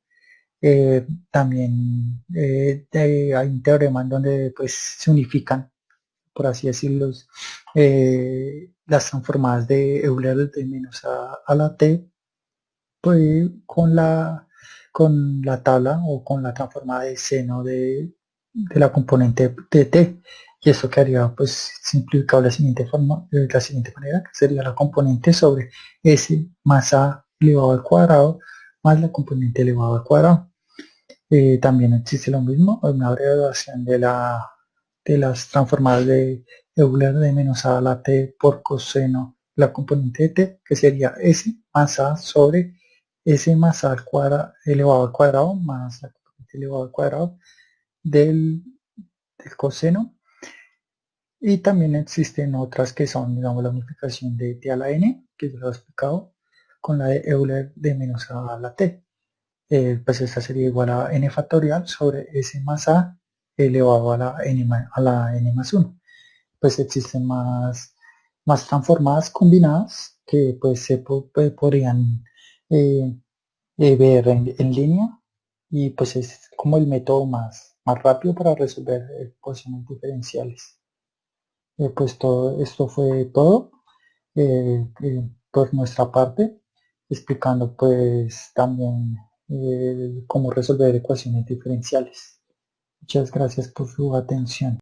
También hay un teorema en donde pues se unifican, por así decirlo, las transformadas de Euler de menos a la t, pues con la tabla o con la transformada de seno de la componente de t. Y eso quedaría pues simplificado de la siguiente manera, que sería la componente sobre s más a elevado al cuadrado más la componente elevado al cuadrado. También existe lo mismo, una abreviación de las transformadas de Euler de menos a la t por coseno la componente de t, que sería s más a sobre s más a al cuadrado elevado al cuadrado más la componente elevado al cuadrado del coseno. Y también existen otras que son, digamos, la unificación de t a la n, que yo lo he explicado, con la de Euler de menos a la t. Pues esta sería igual a n factorial sobre s más a elevado a la n más 1. Pues existen más transformadas combinadas que pues se podrían eh, ver en línea, y pues es como el método más rápido para resolver ecuaciones diferenciales. Pues todo esto fue todo por nuestra parte, explicando pues también cómo resolver ecuaciones diferenciales. Muchas gracias por su atención.